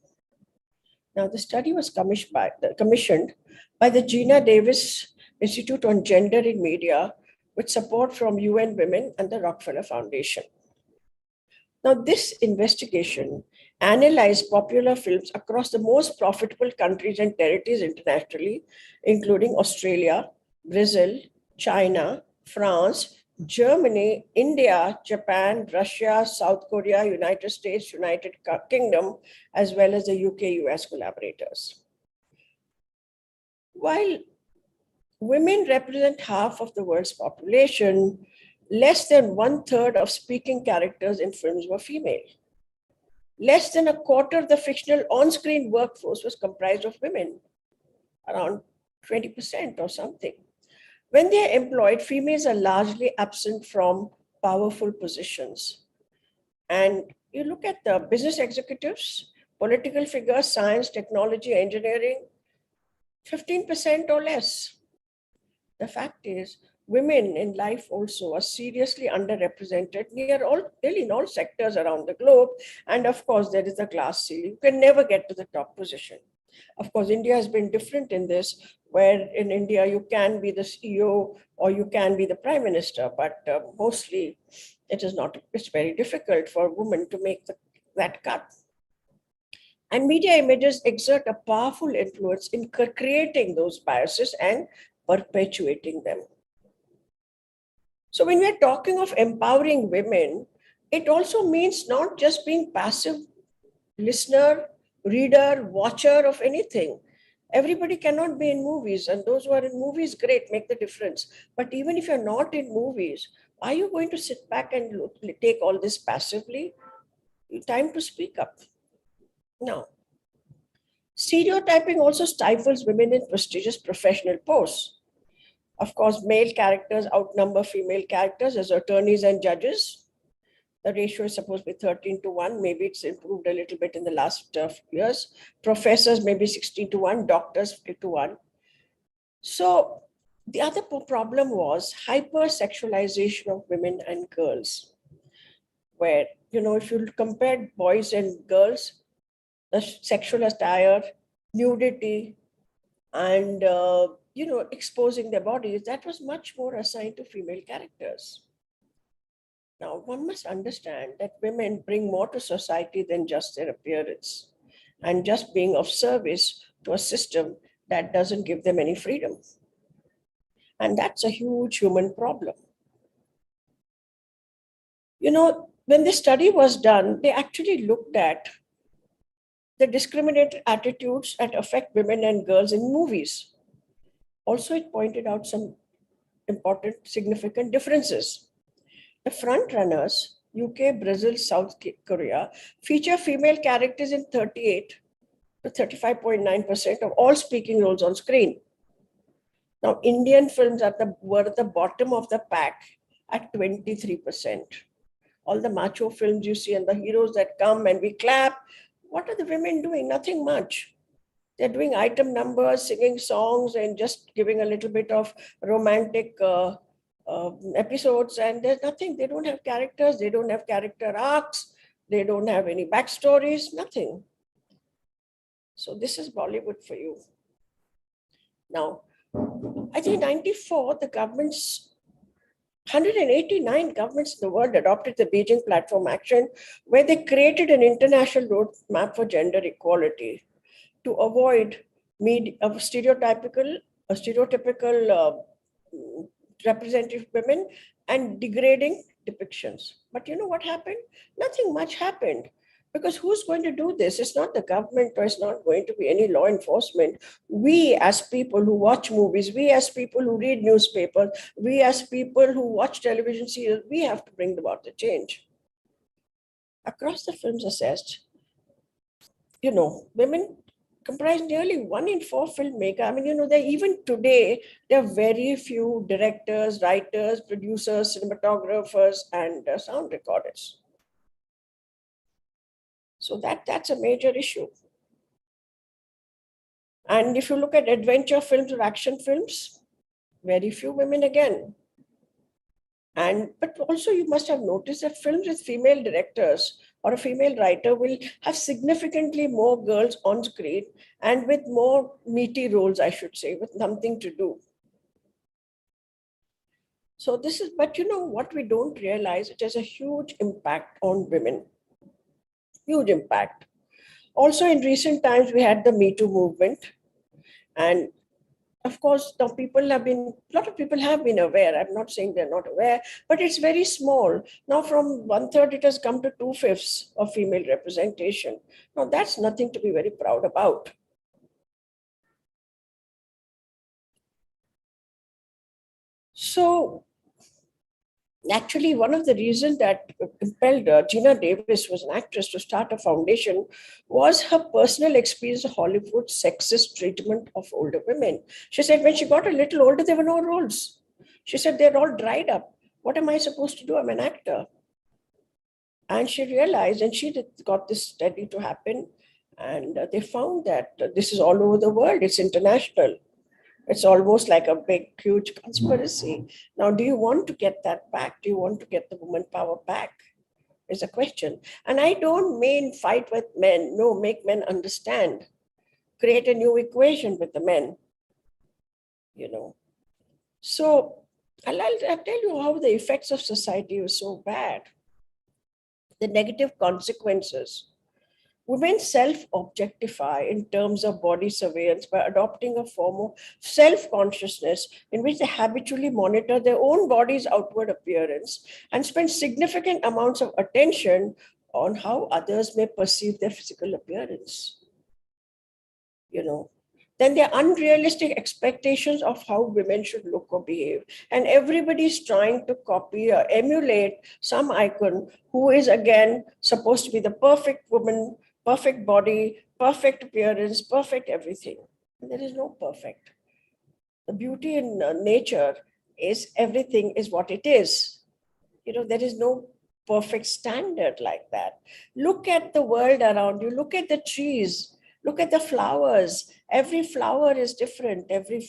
Now, the study was commissioned by the Gina Davis Institute on Gender in Media with support from UN Women and the Rockefeller Foundation. Now, this investigation analyzed popular films across the most profitable countries and territories internationally, including Australia, Brazil, China, France, Germany, India, Japan, Russia, South Korea, United States, United Kingdom, as well as the UK-US collaborators. While women represent half of the world's population, less than 1/3 of speaking characters in films were female. Less than a quarter of the fictional on-screen workforce was comprised of women, around 20% or something. When they are employed, females are largely absent from powerful positions. And you look at the business executives, political figures, science, technology, engineering, 15% or less. The fact is, women in life also are seriously underrepresented nearly in all sectors around the globe. And of course, there is a glass ceiling. You can never get to the top position. Of course, India has been different in this, where in India, you can be the CEO or you can be the prime minister, but mostly it's very difficult for women to make that cut. And media images exert a powerful influence in creating those biases and perpetuating them. So when we're talking of empowering women, it also means not just being passive listener, reader, watcher of anything. Everybody cannot be in movies, and those who are in movies, great, make the difference. But even if you're not in movies, are you going to sit back and take all this passively? Time to speak up. Now, stereotyping also stifles women in prestigious professional posts. Of course, male characters outnumber female characters as attorneys and judges. The ratio is supposed to be 13-1. Maybe it's improved a little bit in the last years. Professors, maybe 16-1, doctors 50-1. So the other problem was hypersexualization of women and girls, where, if you compare boys and girls, the sexual attire, nudity, and exposing their bodies, that was much more assigned to female characters. Now, one must understand that women bring more to society than just their appearance and just being of service to a system that doesn't give them any freedom. And that's a huge human problem. When this study was done, they actually looked at the discriminatory attitudes that affect women and girls in movies. Also, it pointed out some important, significant differences. The front runners, UK, Brazil, South Korea, feature female characters in 38 to 35.9% of all speaking roles on screen. Now, Indian films were at the bottom of the pack at 23%. All the macho films you see and the heroes that come and we clap, what are the women doing? Nothing much. They're doing item numbers, singing songs, and just giving a little bit of romantic episodes. And there's nothing. They don't have characters. They don't have character arcs. They don't have any backstories, nothing. So this is Bollywood for you. Now, I think 94, the governments, 189 governments in the world adopted the Beijing Platform Action, where they created an international roadmap for gender equality to avoid stereotypical representative women and degrading depictions. But you know what happened? Nothing much happened. Because who's going to do this? It's not the government, or it's not going to be any law enforcement. We as people who watch movies, we as people who read newspapers, we as people who watch television serials, we have to bring about the change. Across the films assessed, women comprise nearly 1 in 4 filmmakers. I mean, even today, there are very few directors, writers, producers, cinematographers, and sound recorders. So that's a major issue. And if you look at adventure films or action films, very few women again. But also you must have noticed that films with female directors or a female writer will have significantly more girls on screen and with more meaty roles, I should say, with something to do. So this is, but what we don't realize, it has a huge impact on women. Huge impact. Also in recent times, we had the Me Too movement. And of course, now a lot of people have been aware. I'm not saying they're not aware, but it's very small. Now from 1/3, it has come to 2/5 of female representation. Now that's nothing to be very proud about. So actually, one of the reasons that impelled Gina Davis, was an actress, to start a foundation was her personal experience of Hollywood's sexist treatment of older women. She said when she got a little older, there were no roles. She said they're all dried up. What am I supposed to do? I'm an actor. And she realized, and got this study to happen, and they found that this is all over the world. It's international. It's almost like a big, huge conspiracy. Now, do you want to get that back? Do you want to get the woman power back? Is a question. And I don't mean fight with men. No, make men understand. Create a new equation with the men. So I'll tell you how the effects of society were so bad. The negative consequences. Women self-objectify in terms of body surveillance by adopting a form of self-consciousness in which they habitually monitor their own body's outward appearance and spend significant amounts of attention on how others may perceive their physical appearance. Then there are unrealistic expectations of how women should look or behave. And everybody's trying to copy or emulate some icon who is, again, supposed to be the perfect woman, perfect body, perfect appearance, perfect everything. And there is no perfect. The beauty in nature is everything is what it is. There is no perfect standard like that. Look at the world around you. Look at the trees. Look at the flowers. Every flower is different. Every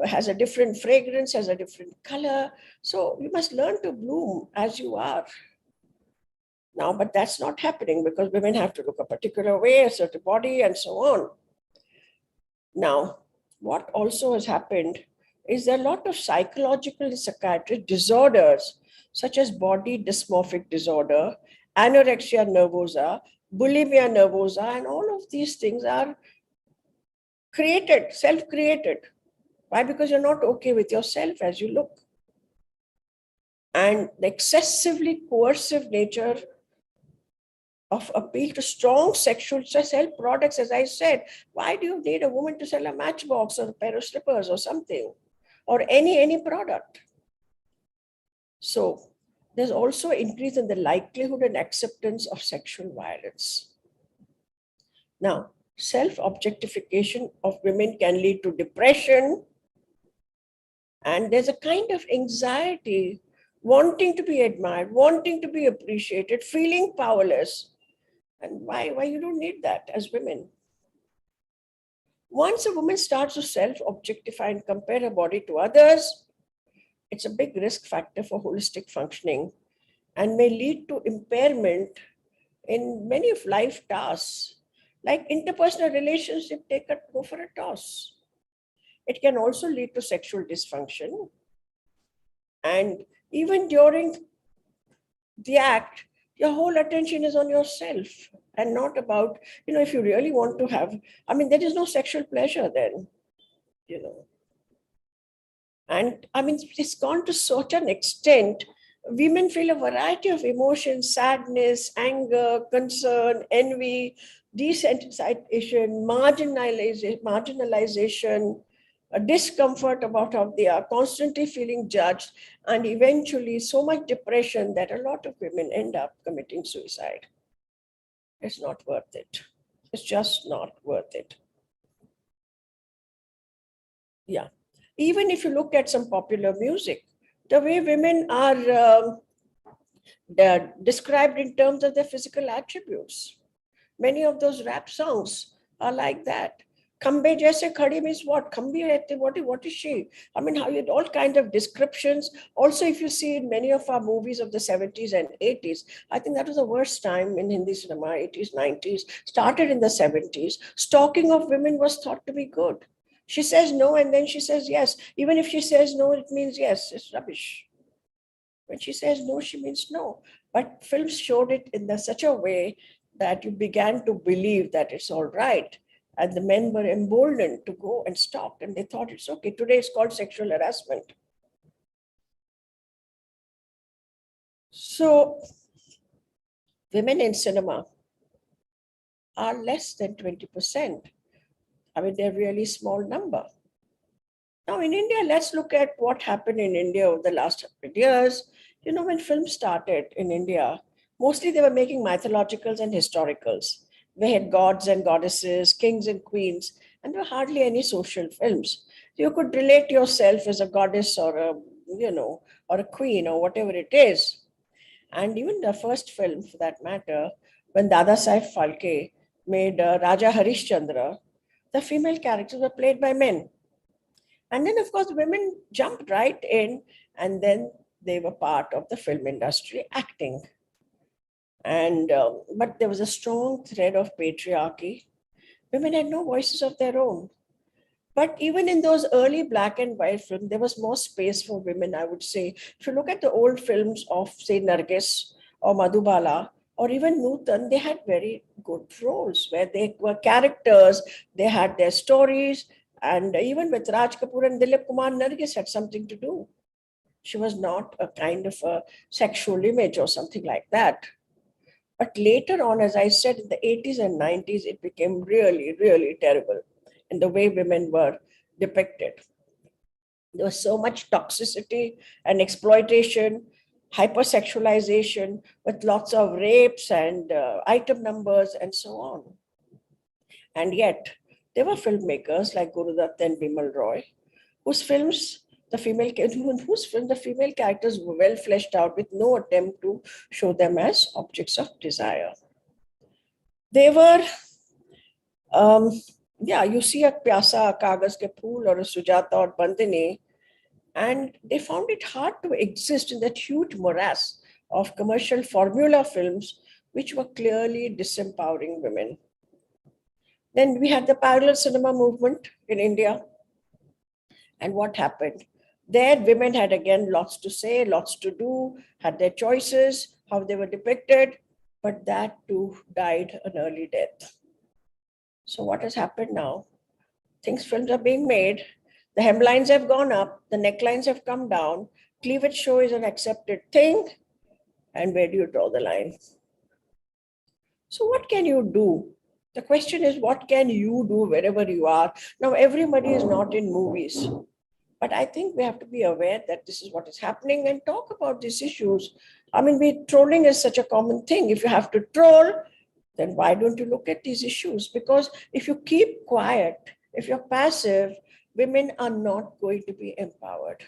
has a different fragrance, has a different color. So you must learn to bloom as you are. Now, but that's not happening because women have to look a particular way, a certain body, and so on. Now, what also has happened is there are a lot of psychological and psychiatric disorders, such as body dysmorphic disorder, anorexia nervosa, bulimia nervosa, and all of these things are created, self-created. Why? Because you're not okay with yourself as you look. And the excessively coercive nature of appeal to strong sexual sell products, as I said. Why do you need a woman to sell a matchbox or a pair of slippers or something, or any product? So there's also an increase in the likelihood and acceptance of sexual violence. Now, self-objectification of women can lead to depression, and there's a kind of anxiety, wanting to be admired, wanting to be appreciated, feeling powerless. And why you don't need that as women? Once a woman starts to self-objectify and compare her body to others, it's a big risk factor for holistic functioning and may lead to impairment in many of life tasks, like interpersonal relationship, go for a toss. It can also lead to sexual dysfunction. And even during the act, your whole attention is on yourself and not about, if you really want to have, there is no sexual pleasure then, And it's gone to such an extent, women feel a variety of emotions: sadness, anger, concern, envy, desensitization, marginalization, a discomfort about how they are, constantly feeling judged, and eventually so much depression that a lot of women end up committing suicide. It's not worth it. It's just not worth it. Yeah. Even if you look at some popular music, the way women are they're described in terms of their physical attributes. Many of those rap songs are like that. Kambe jaise khadi means what? Kambi rehte, what is she? I mean, how you all kind of descriptions. Also, if you see in many of our movies of the 70s and 80s, I think that was the worst time in Hindi cinema, 80s, 90s, started in the 70s. Stalking of women was thought to be good. She says no and then she says yes. Even if she says no, it means yes. It's rubbish. When she says no, she means no. But films showed it in such a way that you began to believe that it's all right. And the men were emboldened to go and stalk, and they thought it's okay. Today it's called sexual harassment. So, women in cinema are less than 20%. I mean, they're a really small number. Now, in India, let's look at what happened in India over the last 100 years. You know, when films started in India, mostly they were making mythologicals and historicals. They had gods and goddesses, kings and queens, and there were hardly any social films. You could relate yourself as a goddess or or a queen or whatever it is. And even the first film, for that matter, when Dada Saif Phalke made Raja Harishchandra, the female characters were played by men. And then, of course, women jumped right in, and then they were part of the film industry acting. And but there was a strong thread of patriarchy. Women had no voices of their own. But even in those early black and white films, there was more space for women, I would say. If you look at the old films of, say, Nargis or Madhubala or even Nutan, they had very good roles where they were characters, they had their stories. And even with Raj Kapoor and Dilip Kumar, Nargis had something to do. She was not a kind of a sexual image or something like that. But later on, as I said, in the 80s and 90s, it became really, really terrible in the way women were depicted. There was so much toxicity and exploitation, hypersexualization, with lots of rapes and item numbers and so on. And yet, there were filmmakers like Guru Dutt and Bimal Roy, whose films the female characters were well fleshed out with no attempt to show them as objects of desire. They were, you see a Pyasa, a Kagas ke Phool, or a Sujata or Bandini, and they found it hard to exist in that huge morass of commercial formula films, which were clearly disempowering women. Then we had the parallel cinema movement in India. And what happened? There, women had again lots to say, lots to do, had their choices, how they were depicted, but that too died an early death. So what has happened now? Films are being made, the hemlines have gone up, the necklines have come down, cleavage show is an accepted thing, and where do you draw the line? So what can you do? The question is, what can you do wherever you are? Now, everybody is not in movies. But I think we have to be aware that this is what is happening and talk about these issues. I mean, trolling is such a common thing. If you have to troll, then why don't you look at these issues? Because if you keep quiet, if you're passive, women are not going to be empowered.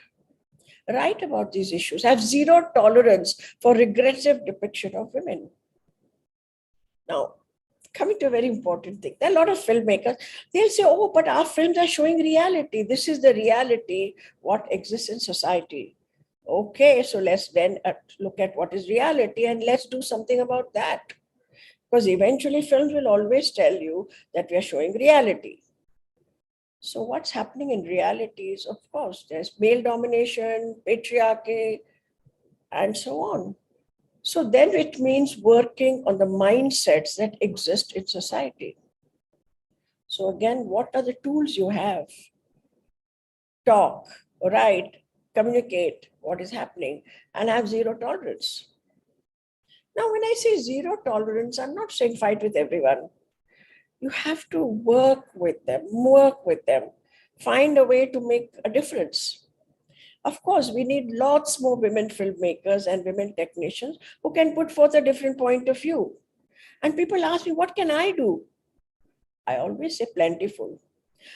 Write about these issues. Have zero tolerance for regressive depiction of women. Now, coming to a very important thing, there are a lot of filmmakers, they'll say, oh, but our films are showing reality. This is the reality, what exists in society. Okay, so let's then look at what is reality and let's do something about that. Because eventually films will always tell you that we are showing reality. So what's happening in reality is, of course, there's male domination, patriarchy, and so on. So then it means working on the mindsets that exist in society. So again, what are the tools you have? Talk, write, communicate what is happening, and have zero tolerance. Now, when I say zero tolerance, I'm not saying fight with everyone. You have to work with them, find a way to make a difference. Of course, we need lots more women filmmakers and women technicians who can put forth a different point of view. And people ask me, what can I do? I always say plentiful.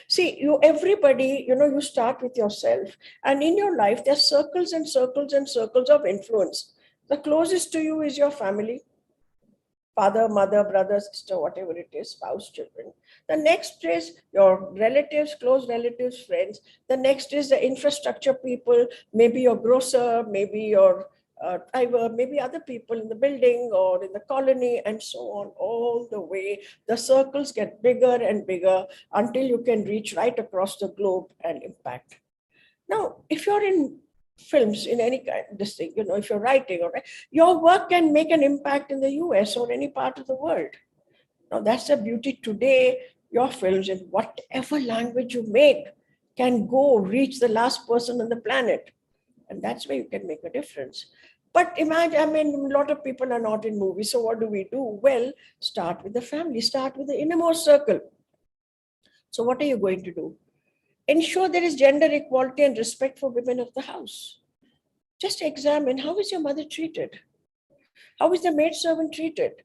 See, everybody, you start with yourself. And in your life, there's circles and circles and circles of influence. The closest to you is your family, father, mother, brother, sister, whatever it is, spouse, children. The next is your relatives, close relatives, friends. The next is the infrastructure people, maybe your grocer, maybe your driver, maybe other people in the building or in the colony, and so on, all the way. The circles get bigger and bigger until you can reach right across the globe and impact. Now, if you're in films in any kind of this thing, if you're writing, or your work can make an impact in the US or any part of the world. Now, that's the beauty today. Your films, in whatever language you make, can go reach the last person on the planet. And that's where you can make a difference. But imagine, a lot of people are not in movies. So what do we do? Well, start with the family, start with the innermost circle. So what are you going to do? Ensure there is gender equality and respect for women of the house. Just examine, how is your mother treated? How is the maidservant treated?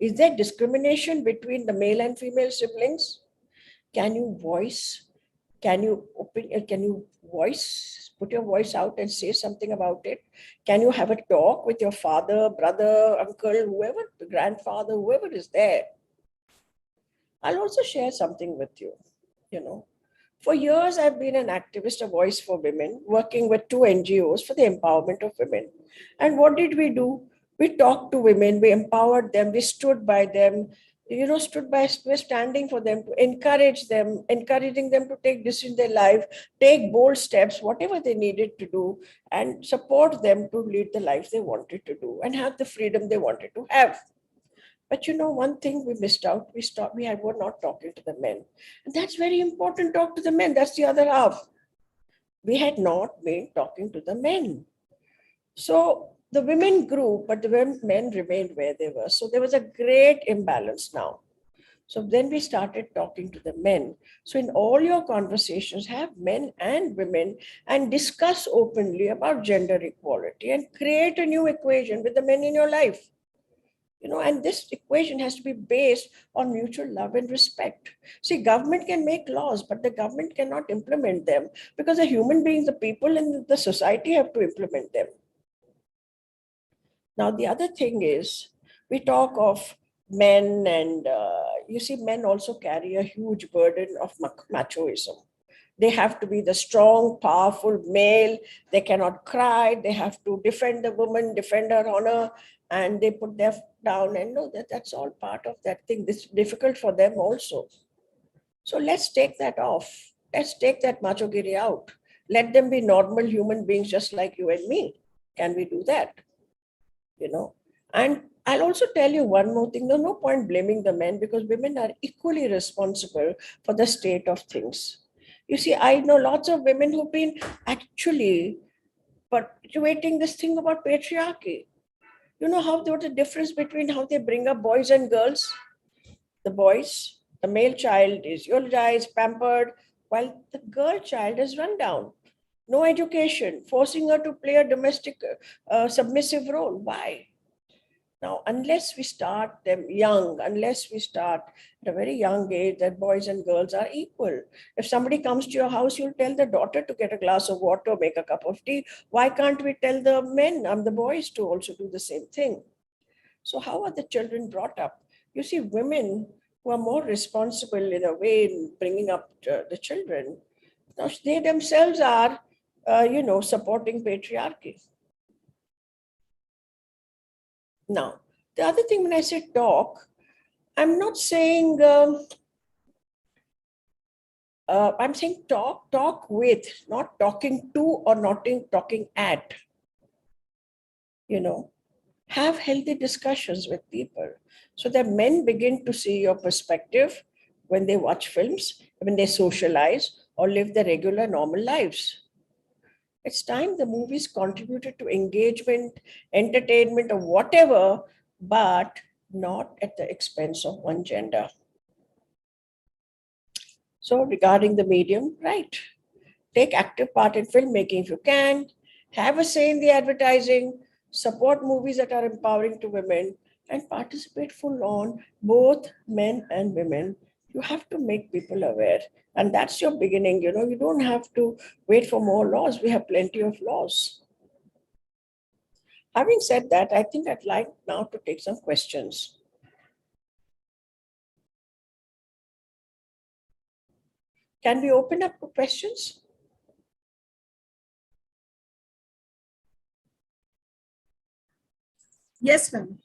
Is there discrimination between the male and female siblings? Can you voice? Can you put your voice out and say something about it? Can you have a talk with your father, brother, uncle, whoever, the grandfather, whoever is there? I'll also share something with you. For years, I've been an activist, a voice for women, working with 2 NGOs for the empowerment of women. And what did we do? We talked to women, we empowered them, we stood by them, we're standing for them, to encourage them, encouraging them to take decisions in their life, take bold steps, whatever they needed to do, and support them to lead the life they wanted to do and have the freedom they wanted to have. But one thing we missed out, we were not talking to the men. And that's very important, talk to the men. That's the other half. We had not been talking to the men. So the women grew, but the men remained where they were. So there was a great imbalance now. So then we started talking to the men. So in all your conversations, have men and women and discuss openly about gender equality and create a new equation with the men in your life. And this equation has to be based on mutual love and respect. See, government can make laws, but the government cannot implement them because the human beings, the people in the society have to implement them. Now, the other thing is, we talk of men, and you see, men also carry a huge burden of machoism. They have to be the strong, powerful male. They cannot cry. They have to defend the woman, defend her honor, and they put their down and know that that's all part of that thing. This is difficult for them also. So let's take that off. Let's take that machogiri out. Let them be normal human beings just like you and me. Can we do that? And I'll also tell you one more thing. There's no point blaming the men because women are equally responsible for the state of things. You see, I know lots of women who've been actually perpetuating this thing about patriarchy. You know how there's a difference between how they bring up boys and girls? The boys, the male child is eulogized, pampered, while the girl child is run down. No education, forcing her to play a domestic submissive role. Why? Now, unless we start them young, unless we start at a very young age that boys and girls are equal. If somebody comes to your house, you'll tell the daughter to get a glass of water, make a cup of tea. Why can't we tell the men and the boys to also do the same thing? So how are the children brought up? You see, women who are more responsible in a way in bringing up the children, now they themselves are, supporting patriarchy. Now, the other thing when I say talk, I'm not saying, I'm saying talk with, not talking to or not talking at. Have healthy discussions with people so that men begin to see your perspective when they watch films, when they socialize or live their regular normal lives. It's time the movies contributed to engagement, entertainment, or whatever, but not at the expense of one gender. So regarding the medium, right, take active part in filmmaking if you can, have a say in the advertising, support movies that are empowering to women, and participate full on, both men and women, You have to make people aware. And that's your beginning. You don't have to wait for more laws. We have plenty of laws. Having said that, I think I'd like now to take some questions. Can we open up for questions? Yes, ma'am.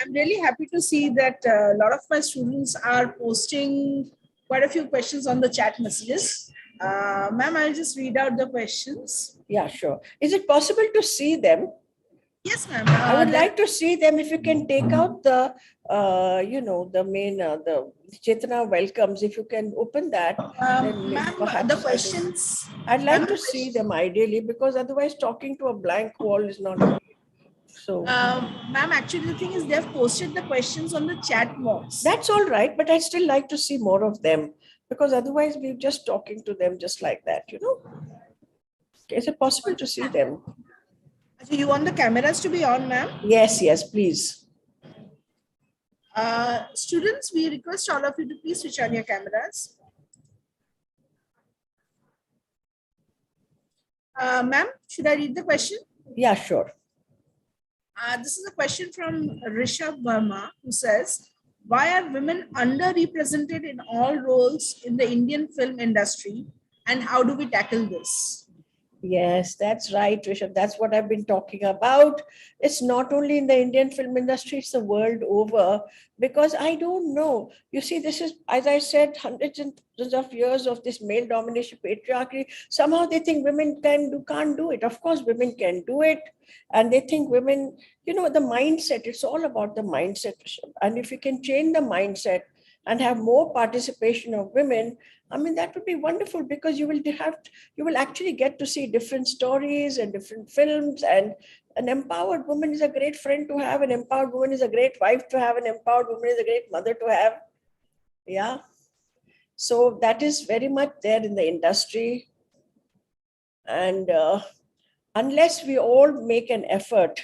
I'm really happy to see that a lot of my students are posting quite a few questions on the chat messages. Ma'am, I'll just read out the questions. Yeah, sure. Is it possible to see them? Yes, ma'am. I would like to see them. If you can take out the, the main, the Chetana welcomes, if you can open that. Then Ma'am, perhaps the questions. I'd like Ma'am, to the see questions- them ideally, because otherwise talking to a blank wall is not. So Ma'am, actually, the thing is, they've posted the questions on the chat box. that's all right, but I'd still like to see more of them, because otherwise we're just talking to them just like that, Is it possible to see them? So you want the cameras to be on, ma'am? Yes, please. Students, we request all of you to please switch on your cameras. Ma'am, should I read the question? Yeah, sure. This is a question from Rishabh Verma, who says, why are women underrepresented in all roles in the Indian film industry, and how do we tackle this? Yes, that's right, Rishabh. That's what I've been talking about. It's not only in the Indian film industry, it's the world over. Because I don't know. You see, this is, as I said, hundreds and thousands of years of this male domination patriarchy. Somehow they think women can't do it. Of course, women can do it. And they think women, the mindset, it's all about the mindset, Rishabh. And if you can change the mindset and have more participation of women, I mean, that would be wonderful, because you will actually get to see different stories and different films. And an empowered woman is a great friend to have. An empowered woman is a great wife to have. An empowered woman is a great mother to have. Yeah. So that is very much there in the industry. And unless we all make an effort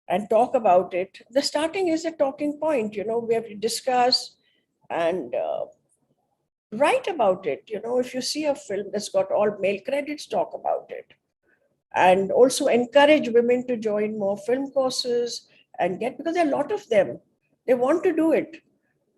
and talk about it, the starting is a talking point. We have to discuss and write about it. If you see a film that's got all male credits, talk about it. And also encourage women to join more film courses because there are a lot of them. They want to do it,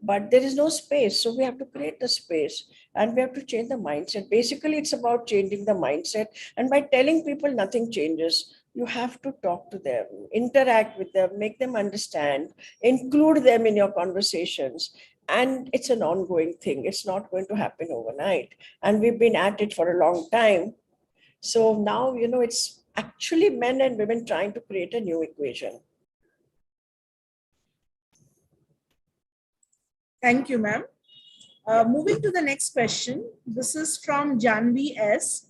but there is no space. So we have to create the space, and we have to change the mindset. Basically, it's about changing the mindset. And by telling people nothing changes, you have to talk to them, interact with them, make them understand, include them in your conversations. And it's an ongoing thing. It's not going to happen overnight. And we've been at it for a long time. So now, it's actually men and women trying to create a new equation. Thank you, ma'am. Moving to the next question. This is from Janvi S.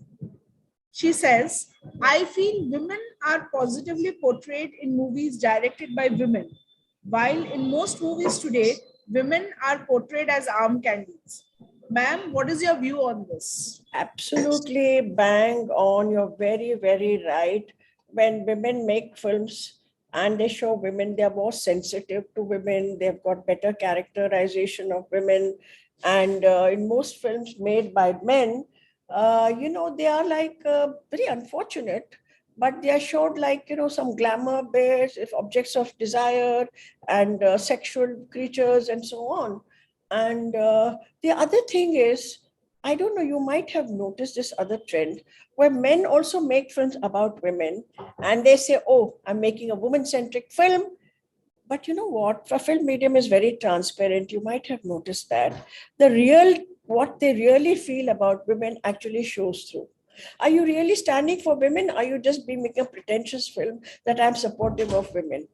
She says, I feel women are positively portrayed in movies directed by women, while in most movies today, women are portrayed as arm candies. Ma'am, what is your view on this? Absolutely bang on. You're very, very right. When women make films and they show women, they're more sensitive to women. They've got better characterization of women. And in most films made by men, they are like very unfortunate, but they are showed like, some glamour bears, objects of desire and sexual creatures and so on. And the other thing is, I don't know, you might have noticed this other trend where men also make films about women, and they say, oh, I'm making a woman-centric film. But you know what? The film medium is very transparent. You might have noticed that. What they really feel about women actually shows through. Are you really standing for women? Are you just being making a pretentious film that I'm supportive of women?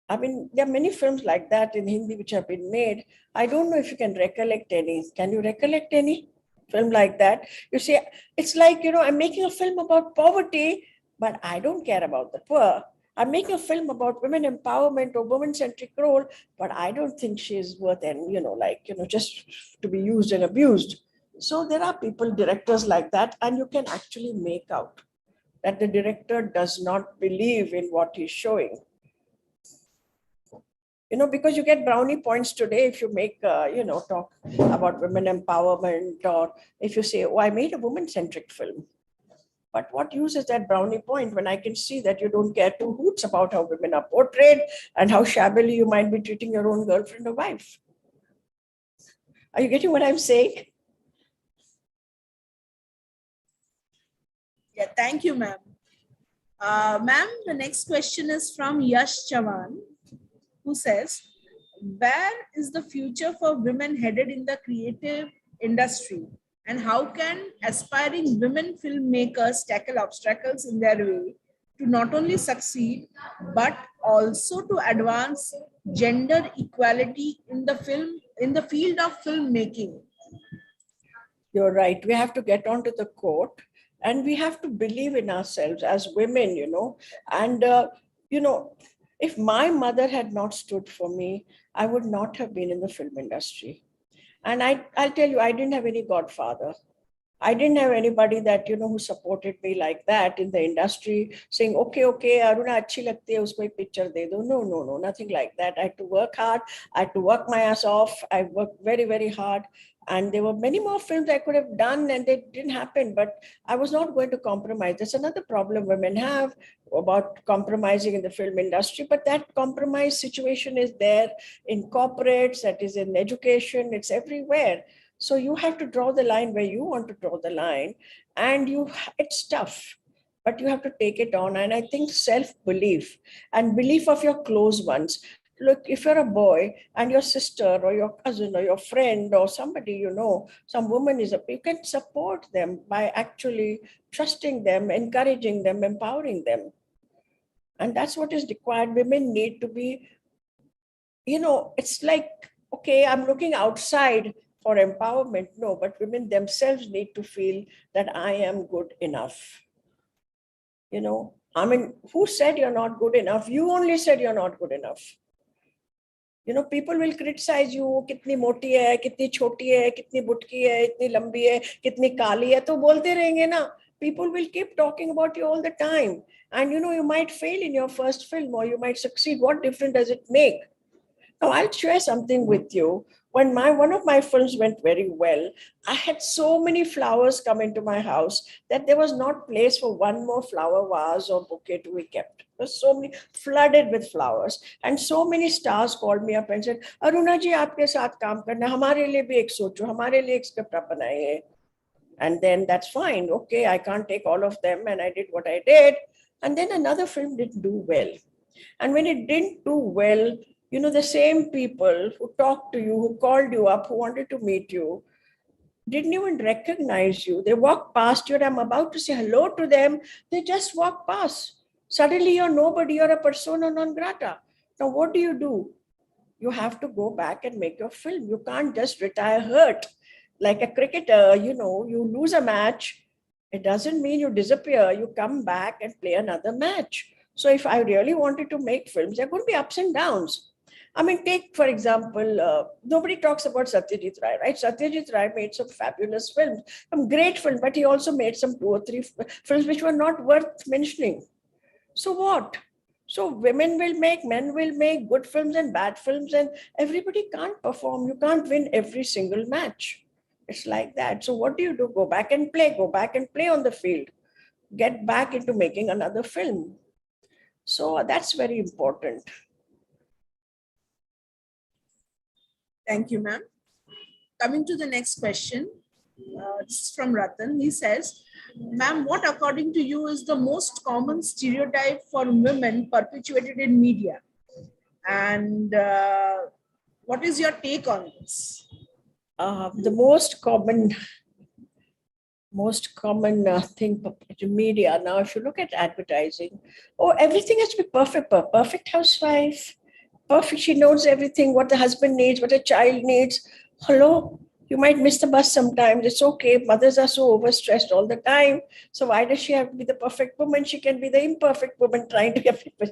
I mean, there are many films like that in Hindi which have been made. I don't know if you can recollect any. Can you recollect any film like that? You see, it's like, I'm making a film about poverty, but I don't care about the poor. I'm making a film about women empowerment or women-centric role, but I don't think she's worth just to be used and abused. So there are directors like that, and you can actually make out that the director does not believe in what he's showing. You know, because you get brownie points today if you make, talk about women empowerment, or if you say, oh, I made a woman-centric film. But what use is that brownie point when I can see that you don't care two hoots about how women are portrayed and how shabbily you might be treating your own girlfriend or wife? Are you getting what I'm saying? Yeah, thank you, ma'am. Ma'am, the next question is from Yash Chavan, who says, where is the future for women headed in the creative industry? And how can aspiring women filmmakers tackle obstacles in their way to not only succeed, but also to advance gender equality in the field of filmmaking? You're right. We have to get onto the court and we have to believe in ourselves as women, And, if my mother had not stood for me, I would not have been in the film industry. And I'll tell you, I didn't have any godfather. I didn't have anybody that, who supported me like that in the industry saying, okay, Aruna, achhi lagti hai, usko ek picture de do. No, nothing like that. I had to work hard. I had to work my ass off. I worked very, very hard. And there were many more films I could have done and they didn't happen, but I was not going to compromise. That's another problem women have about compromising in the film industry, but that compromise situation is there in corporates, that is in education, it's everywhere. So you have to draw the line where you want to draw the line, and it's tough, but you have to take it on. And I think self-belief and belief of your close ones. Look, if you're a boy and your sister or your cousin or your friend or somebody, some woman you can support them by actually trusting them, encouraging them, empowering them. And that's what is required. Women need to be, it's like, okay, I'm looking outside for empowerment. No, but women themselves need to feel that I am good enough. Who said you're not good enough? You only said you're not good enough. People will criticize you, kitni moti hai, kitni choti hai, kitni butki hai, itni lambi hai, kitni kali hai, to bolte rahenge na. People will keep talking about you all the time. And you might fail in your first film or you might succeed. What difference does it make? Now, I'll share something with you. When one of my films went very well, I had so many flowers come into my house that there was not place for one more flower vase or bouquet to be kept. There was so many, flooded with flowers. And so many stars called me up and said, Aruna ji, aapke saath kaam karna, hamare liye bhi ek socho, hamare liye ek script aap banaye. And then that's fine. Okay, I can't take all of them. And I did what I did. And then another film didn't do well. And when it didn't do well, the same people who talked to you, who called you up, who wanted to meet you, didn't even recognize you. They walked past you and I'm about to say hello to them. They just walked past. Suddenly you're nobody, you're a persona non grata. Now what do? You have to go back and make your film. You can't just retire hurt. Like a cricketer, you lose a match. It doesn't mean you disappear. You come back and play another match. So if I really wanted to make films, there could be ups and downs. Take, for example, nobody talks about Satyajit Ray, right? Satyajit Ray made some fabulous films, some great films, but he also made some 2 or 3 films which were not worth mentioning. So what? So women will make, men will make good films and bad films, and everybody can't perform. You can't win every single match. It's like that. So what do? Go back and play on the field. Get back into making another film. So that's very important. Thank you, ma'am. Coming to the next question, this is from Ratan. He says, ma'am, what according to you is the most common stereotype for women perpetuated in media? And what is your take on this? The most common thing in media now, if you look at advertising, everything has to be perfect. Perfect housewife, perfect, she knows everything, what the husband needs, what a child needs. Hello, you might miss the bus sometimes. It's okay. Mothers are so overstressed all the time. So why does she have to be the perfect woman? She can be the imperfect woman trying to get people,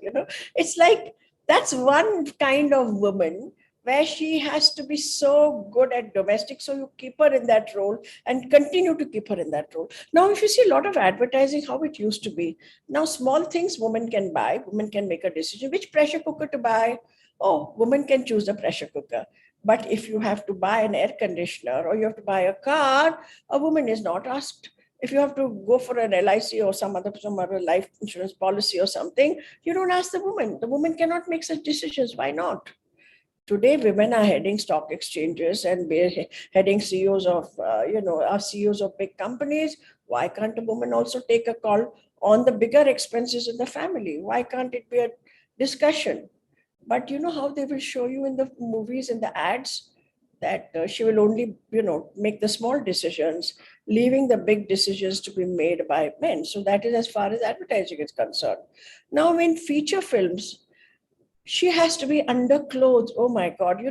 It's like, that's one kind of woman where she has to be so good at domestic. So you keep her in that role and continue to keep her in that role. Now, if you see a lot of advertising, how it used to be. Now, small things women can buy. Women can make a decision which pressure cooker to buy, oh, women can choose a pressure cooker. But if you have to buy an air conditioner or you have to buy a car, a woman is not asked. If you have to go for an LIC or some other life insurance policy or something, you don't ask the woman. The woman cannot make such decisions. Why not? Today, women are heading stock exchanges and heading CEOs of, are CEOs of big companies. Why can't a woman also take a call on the bigger expenses in the family? Why can't it be a discussion? But you know how they will show you in the movies, in the ads, that she will only, make the small decisions, leaving the big decisions to be made by men. So that is as far as advertising is concerned. Now, in feature films, she has to be underclothes. Oh my God.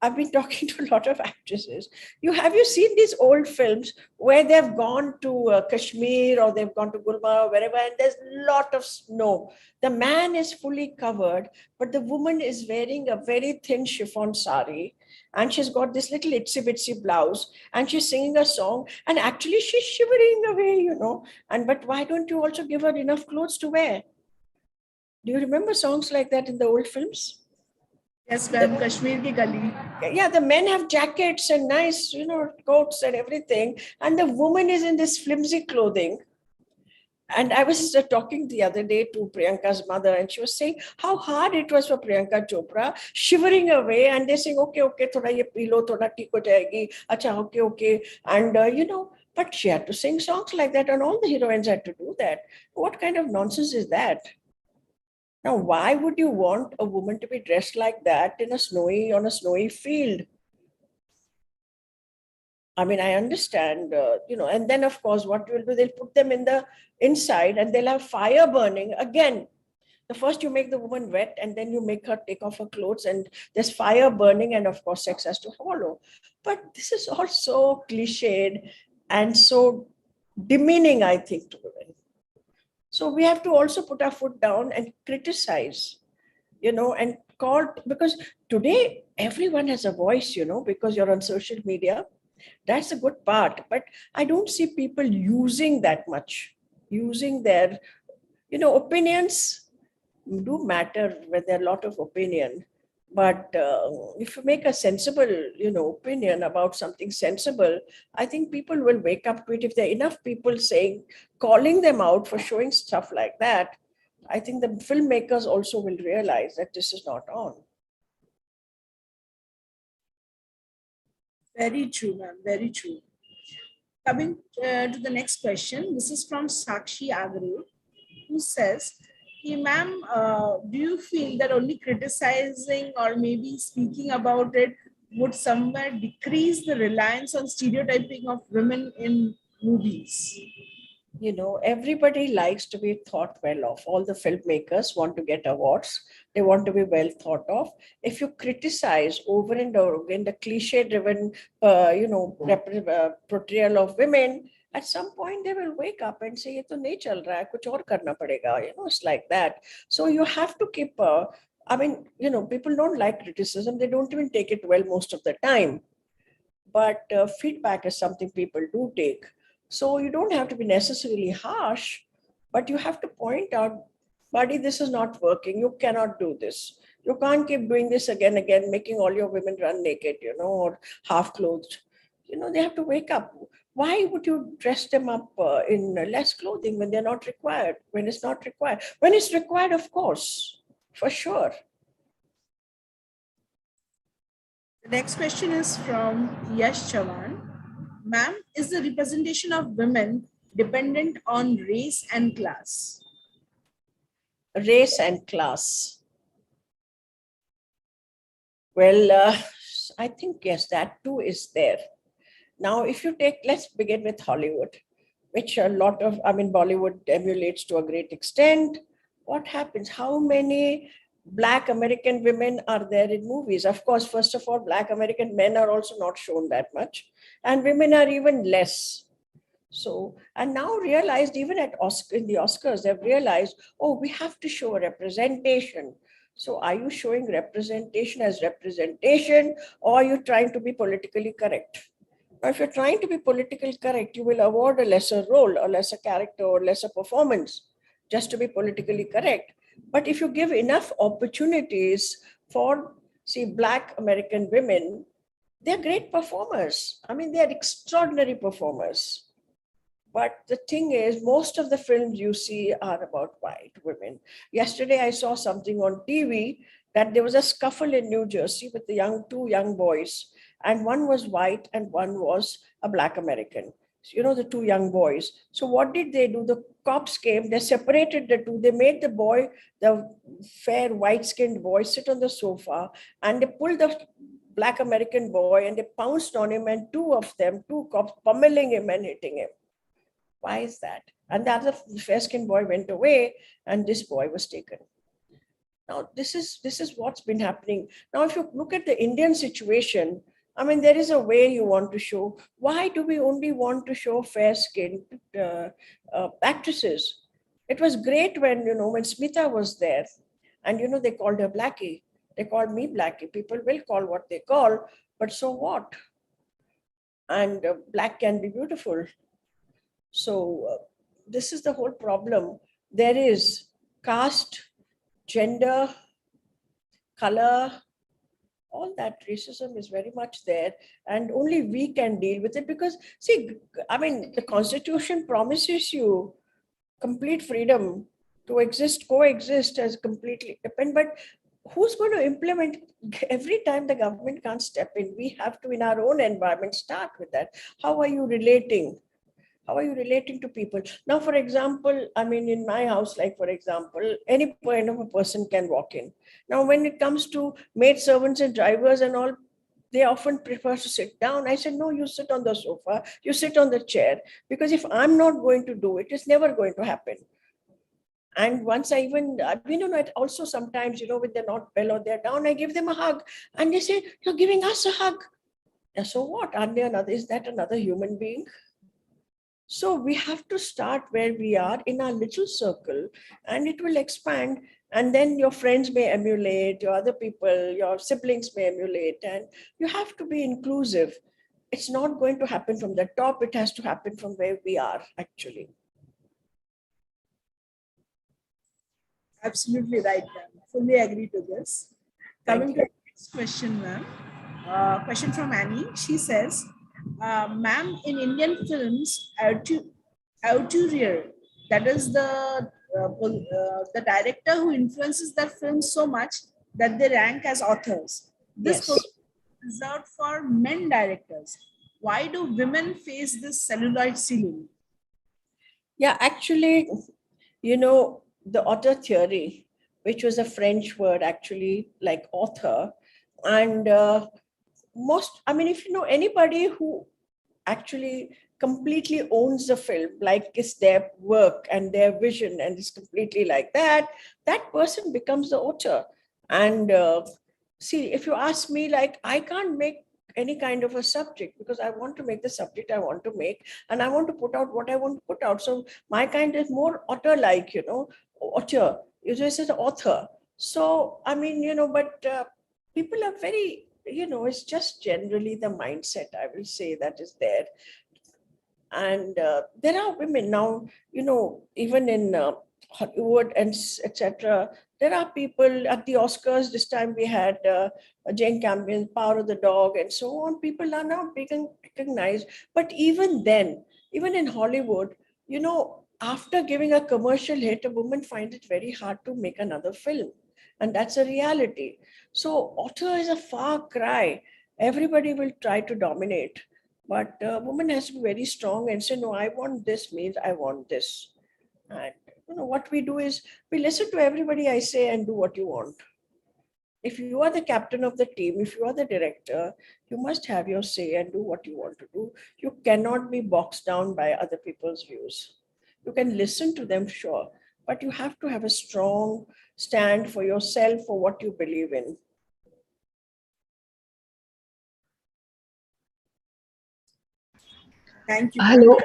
I've been talking to a lot of actresses. Have you seen these old films where they've gone to Kashmir or they've gone to Gulmarg or wherever, and there's a lot of snow. The man is fully covered, but the woman is wearing a very thin chiffon sari, and she's got this little itsy bitsy blouse, and she's singing a song, and actually she's shivering away, but why don't you also give her enough clothes to wear? Do you remember songs like that in the old films? Yes, ma'am. Kashmir ki gali. Yeah, the men have jackets and nice, coats and everything. And the woman is in this flimsy clothing. And I was talking the other day to Priyanka's mother, and she was saying how hard it was for Priyanka Chopra, shivering away, and they're saying, okay, thoda ye pee lo, thoda theek ho jayegi, acha, okay. And, but she had to sing songs like that, and all the heroines had to do that. What kind of nonsense is that? Now, why would you want a woman to be dressed like that on a snowy field? I mean, I understand, and then of course, what will do, they'll put them in the inside and they'll have fire burning. Again, the first you make the woman wet and then you make her take off her clothes and there's fire burning, and of course, sex has to follow. But this is all so cliched and so demeaning, I think, to women. So we have to also put our foot down and criticize, and call, because today everyone has a voice, because you're on social media. That's a good part. But I don't see people using that much, using their, opinions do matter when there are a lot of opinion. But if you make a sensible, opinion about something sensible, I think people will wake up to it. If there are enough people calling them out for showing stuff like that, I think the filmmakers also will realize that this is not on. Very true, ma'am. Very true. Coming to the next question, this is from Sakshi Agre, who says, hey, ma'am, do you feel that only criticizing or maybe speaking about it would somewhere decrease the reliance on stereotyping of women in movies? Everybody likes to be thought well of. All the filmmakers want to get awards. They want to be well thought of. If you criticize over and over again the cliche-driven, portrayal of women, at some point they will wake up and say, "Ye to nahi chal raha hai, kuch aur karna padega." It's like that. So you have to keep. People don't like criticism. They don't even take it well most of the time. But feedback is something people do take. So you don't have to be necessarily harsh, but you have to point out, buddy, this is not working. You cannot do this. You can't keep doing this again, making all your women run naked, or half clothed. They have to wake up. Why would you dress them up in less clothing when they're not required, when it's not required? When it's required, of course, for sure. The next question is from Yash Chavan. Ma'am, is the representation of women dependent on race and class? Race and class. Well, I think, yes, that too is there. Now, if you let's begin with Hollywood, which Bollywood emulates to a great extent. What happens? How many Black American women are there in movies? Of course, first of all, Black American men are also not shown that much, and women are even less. So, and now realized, even in the Oscars, they've realized, oh, we have to show representation. So are you showing representation as representation, or are you trying to be politically correct? Now, if you're trying to be politically correct, you will award a lesser role, or lesser character, or lesser performance, just to be politically correct. But if you give enough opportunities for, see, Black American women, they're great performers. I mean, they're extraordinary performers. But the thing is, most of the films you see are about white women. Yesterday, I saw something on TV that there was a scuffle in New Jersey with the two young boys, and one was white and one was a Black American. So, you know, the two young boys. So what did they do? The cops came, they separated the two. They made the boy, the fair white-skinned boy, sit on the sofa, and they pulled the Black American boy and they pounced on him, and two cops pummeling him and hitting him. Why is that? And the other fair-skinned boy went away, and this boy was taken. Now, this is what's been happening. Now, if you look at the Indian situation, I mean, there is a way you want to show. Why do we only want to show fair-skinned actresses? It was great when, you know, when Smita was there, and, you know, they called her Blackie. They called me Blackie. People will call what they call, but so what? And Black can be beautiful. So this is the whole problem. There is caste, gender, color, all that racism is very much there, and only we can deal with it because, see, I mean, the Constitution promises you complete freedom to coexist as completely dependent, but who's going to implement? Every time the government can't step in, we have to, in our own environment, start with that. How are you relating? How are you relating to people? Now, for example, I mean, in my house, like, for example, any kind of a person can walk in. Now, when it comes to maid servants and drivers and all, they often prefer to sit down. I said, no, you sit on the sofa, you sit on the chair, because if I'm not going to do it, it's never going to happen. And once I even, you know, also sometimes, you know, when they're not well or they're down, I give them a hug. And they say, you're giving us a hug. Yeah, so what? Is that another human being? So we have to start where we are in our little circle, and it will expand. And then your friends may emulate, your other people, your siblings may emulate, and you have to be inclusive. It's not going to happen from the top. It has to happen from where we are, actually. Absolutely right, ma'am. Fully agree to this. Coming to the next question, ma'am. Question from Annie. She says, ma'am, in Indian films, auteur, that is the director who influences the film so much that they rank as authors. This Yes. position is reserved for men directors. Why do women face this celluloid ceiling? Yeah, actually, you know, the author theory, which was a French word, actually, like author, and I mean, if you know anybody who actually completely owns the film, like it's their work and their vision, and it's completely like that, that person becomes the author. And see, if you ask me, like, I can't make any kind of a subject because I want to make the subject I want to make, and I want to put out what I want to put out. So my kind is more author-like, you know, author. You just said author. So I mean, you know, but people are very, you know, it's just generally the mindset, I will say, that is there. And there are women now, you know, even in Hollywood and etc. There are people at the Oscars. This time we had Jane Campion's Power of the Dog and so on. People are now being recognized. But even then, even in Hollywood, you know, after giving a commercial hit, a woman finds it very hard to make another film. And that's a reality. So author is a far cry. Everybody will try to dominate. But a woman has to be very strong and say, no, I want this means I want this. And you know what we do is we listen to everybody I say and do what you want. If you are the captain of the team, if you are the director, you must have your say and do what you want to do. You cannot be boxed down by other people's views. You can listen to them, sure, but you have to have a strong stand for yourself, for what you believe in. Thank you. Hello.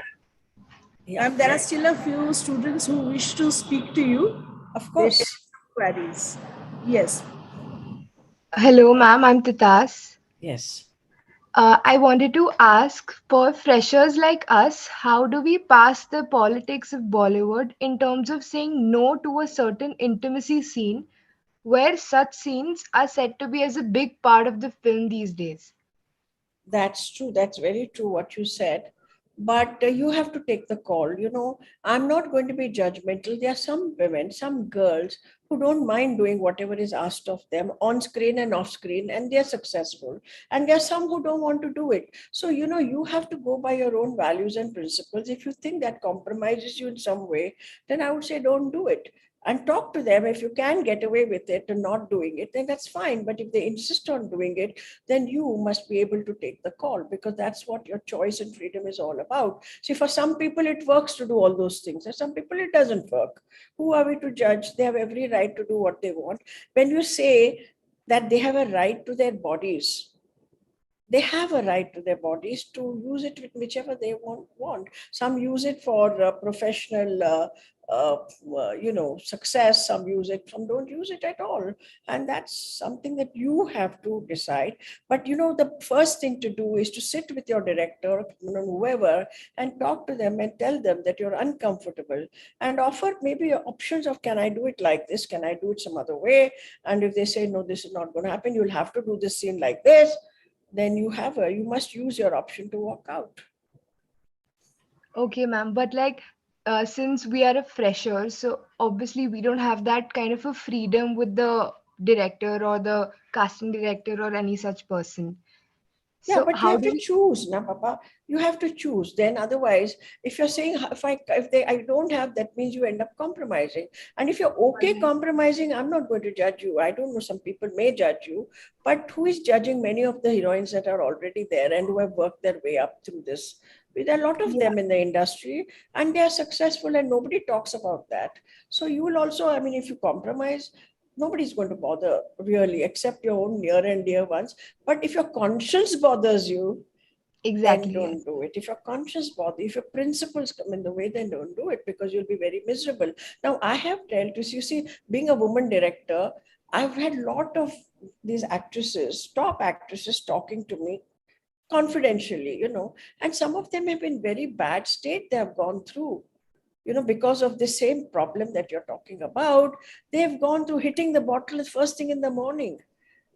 Yeah. Ma'am, there are still a few students who wish to speak to you. Of course. Queries. Yes. Hello, ma'am. I'm Titas. Yes. I wanted to ask for freshers like us, how do we pass the politics of Bollywood in terms of saying no to a certain intimacy scene where such scenes are said to be as a big part of the film these days? That's true. That's very true what you said. But you have to take the call. I'm not going to be judgmental. There are some women, some girls who don't mind doing whatever is asked of them on screen and off screen, and they're successful. And there are some who don't want to do it. So, you have to go by your own values and principles. If you think that compromises you in some way, then I would say don't do it, and talk to them. If you can get away with it and not doing it, then that's fine. But if they insist on doing it, then you must be able to take the call, because that's what your choice and freedom is all about. See, for some people it works to do all those things, and some people it doesn't work. Who are we to judge? They have every right to do what they want. When you say that they have a right to their bodies, they have a right to their bodies to use it with whichever they want. Some use it for professional success. Some use it, some don't use it at all. And that's something that you have to decide. But the first thing to do is to sit with your director, whoever, and talk to them and tell them that you're uncomfortable, and offer maybe options of, can I do it like this, can I do it some other way? And if they say no, this is not going to happen, you'll have to do this scene like this, then you must use your option to walk out. Okay, ma'am. But since we are a fresher, so obviously we don't have that kind of a freedom with the director or the casting director or any such person. Yeah, So but you how have do to we? choose, na Papa. You have to choose. Then otherwise, if you're saying I don't have, that means you end up compromising. And if you're okay compromising, I'm not going to judge you. I don't know, some people may judge you, but who is judging many of the heroines that are already there and who have worked their way up through this? There are a lot of Yeah, them in the industry, and they are successful, and nobody talks about that. So you will also, I mean, if you compromise, nobody's going to bother really, except your own near and dear ones. But if your conscience bothers you, then exactly. don't do it. If your conscience bothers, if your principles come in the way, then don't do it, because you'll be very miserable. Now, I have told you, see, being a woman director, I've had a lot of these actresses, top actresses, talking to me confidentially, and some of them have been very bad state they have gone through, because of the same problem that you're talking about. They've gone through hitting the bottle first thing in the morning.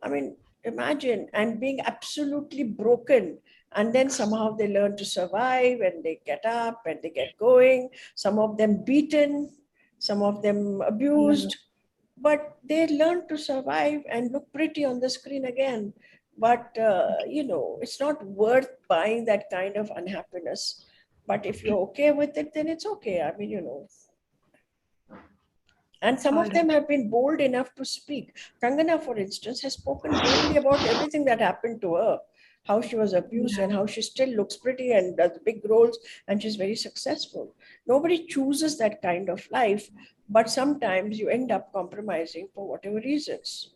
I mean, imagine, and being absolutely broken. And then somehow they learn to survive, and they get up and they get going. Some of them beaten, some of them Yeah. abused, but they learn to survive and look pretty on the screen again. But, it's not worth buying that kind of unhappiness. But if you're okay with it, then it's okay. I mean, and some All of them right. have been bold enough to speak. Kangana, for instance, has spoken boldly about everything that happened to her, how she was abused Yeah. and how she still looks pretty and does big roles, and she's very successful. Nobody chooses that kind of life, but sometimes you end up compromising for whatever reasons.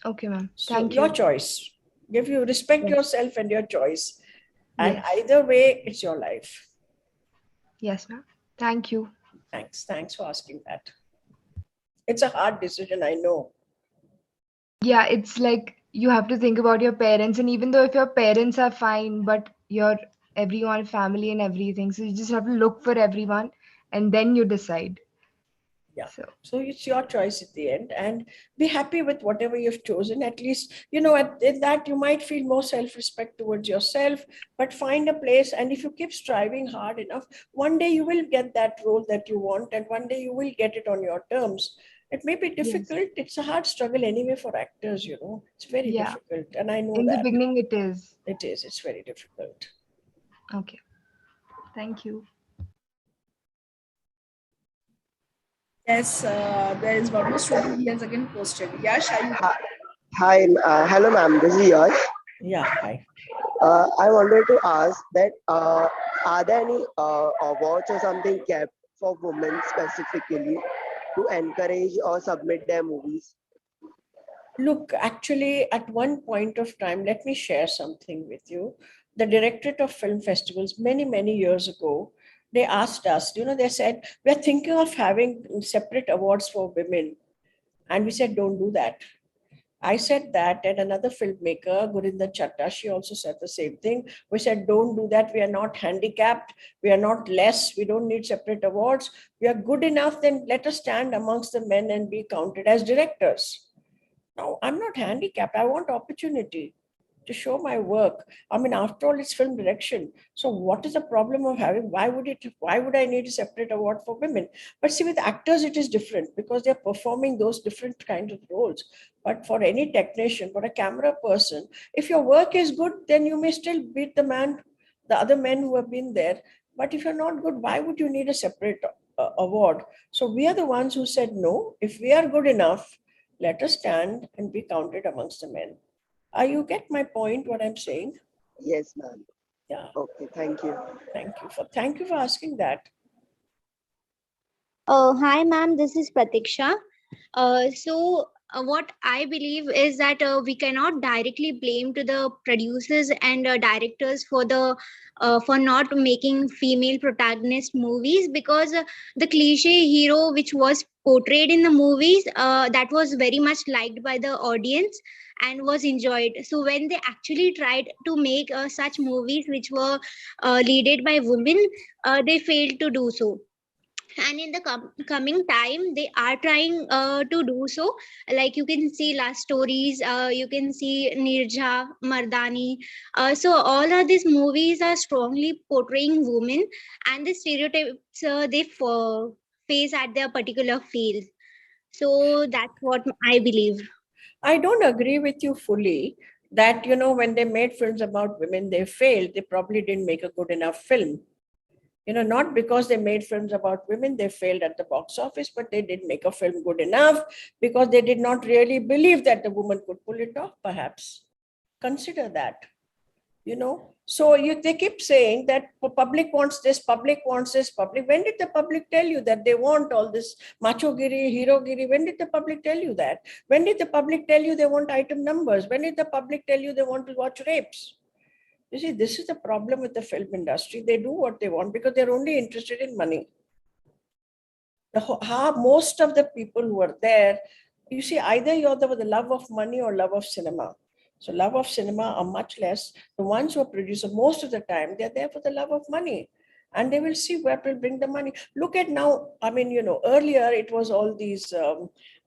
Okay, ma'am. So Thank your you. choice. Give you respect Yes. yourself and your choice. And Yes. either way, it's your life. Yes, ma'am. Thank you. Thanks for asking that. It's a hard decision, I know. Yeah, it's like you have to think about your parents, and even though if your parents are fine, but your everyone, family and everything, so you just have to look for everyone and then you decide. Yeah. So So it's your choice at the end, and be happy with whatever you've chosen. At least, in that you might feel more self-respect towards yourself, but find a place. And if you keep striving hard enough, one day you will get that role that you want, and one day you will get it on your terms. It may be yes. difficult. It's a hard struggle anyway for actors, It's very Yeah. difficult. And I know In the that beginning it is. it is. It's very difficult. Okay. Thank you. Yes, there is one more student he has again posted. Yash, are you? Hi, hello ma'am, this is Yash. Yeah. Hi. I wanted to ask that are there any awards or something kept for women specifically to encourage or submit their movies? Look, actually, at one point of time, let me share something with you. The Directorate of Film Festivals, many, many years ago, they asked us, they said, we're thinking of having separate awards for women. And we said, don't do that. I said that, and another filmmaker, Gurinder Chatta, she also said the same thing. We said, don't do that. We are not handicapped. We are not less. We don't need separate awards. We are good enough. Then let us stand amongst the men and be counted as directors. No, I'm not handicapped. I want opportunity to show my work. I mean, after all, it's film direction. So what is the problem of having, why would I need a separate award for women? But see, with actors, it is different because they're performing those different kinds of roles. But for any technician, for a camera person, if your work is good, then you may still beat the other men who have been there. But if you're not good, why would you need a separate award? So we are the ones who said, no, if we are good enough, let us stand and be counted amongst the men. You get my point, what I'm saying? Yes, ma'am. Yeah. Okay, thank you. Thank you for asking that. Hi, ma'am. This is Pratiksha. What I believe is that we cannot directly blame to the producers and directors for not making female protagonist movies, because the cliche hero which was portrayed in the movies, that was very much liked by the audience and was enjoyed. So when they actually tried to make such movies which were leaded by women, they failed to do so. And in the coming time they are trying to do so. Like you can see Last Stories, you can see Nirja, Mardani. So all of these movies are strongly portraying women and the stereotypes they face at their particular field. So that's what I believe. I don't agree with you fully that, when they made films about women, they failed. They probably didn't make a good enough film. Not because they made films about women, they failed at the box office, but they didn't make a film good enough because they did not really believe that the woman could pull it off, perhaps. Consider that. So they keep saying that public wants this, public. When did the public tell you that they want all this macho-giri, hero-giri? When did the public tell you that? When did the public tell you they want item numbers? When did the public tell you they want to watch rapes? You see, this is the problem with the film industry. They do what they want because they're only interested in money. Most of the people who are there, you see, either you're there with the love of money or love of cinema. So love of cinema are much less. The ones who are producers, most of the time, they're there for the love of money. And they will see where will bring the money. Look at now, earlier it was all these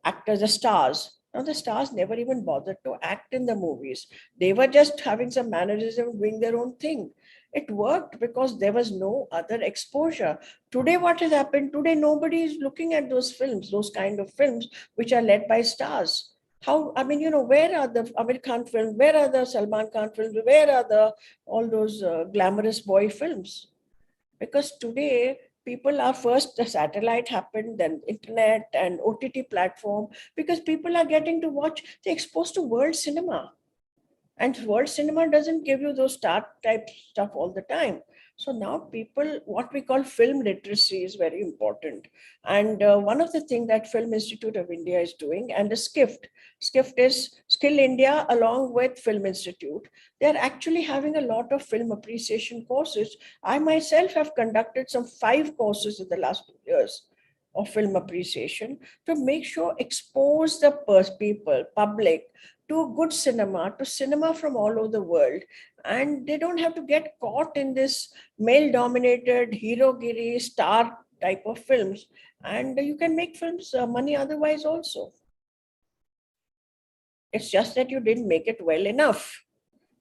actors, the stars. Now the stars never even bothered to act in the movies. They were just having some mannerism, doing their own thing. It worked because there was no other exposure. Today, what has happened? Today, nobody is looking at those films, those kind of films, which are led by stars. Where are the Amir Khan films? Where are the Salman Khan films? Where are all those glamorous boy films? Because today, people are first, the satellite happened, then internet and OTT platform, because people are getting to watch, they're exposed to world cinema. And world cinema doesn't give you those star type stuff all the time. So now people, what we call film literacy is very important. And one of the things that Film Institute of India is doing, and the SCIFT is Skill India along with Film Institute, they're actually having a lot of film appreciation courses. I myself have conducted some 5 courses in the last 2 years of film appreciation to make sure expose the public to good cinema, to cinema from all over the world. And they don't have to get caught in this male-dominated hero-giri star type of films. And you can make films money otherwise also. It's just that you didn't make it well enough.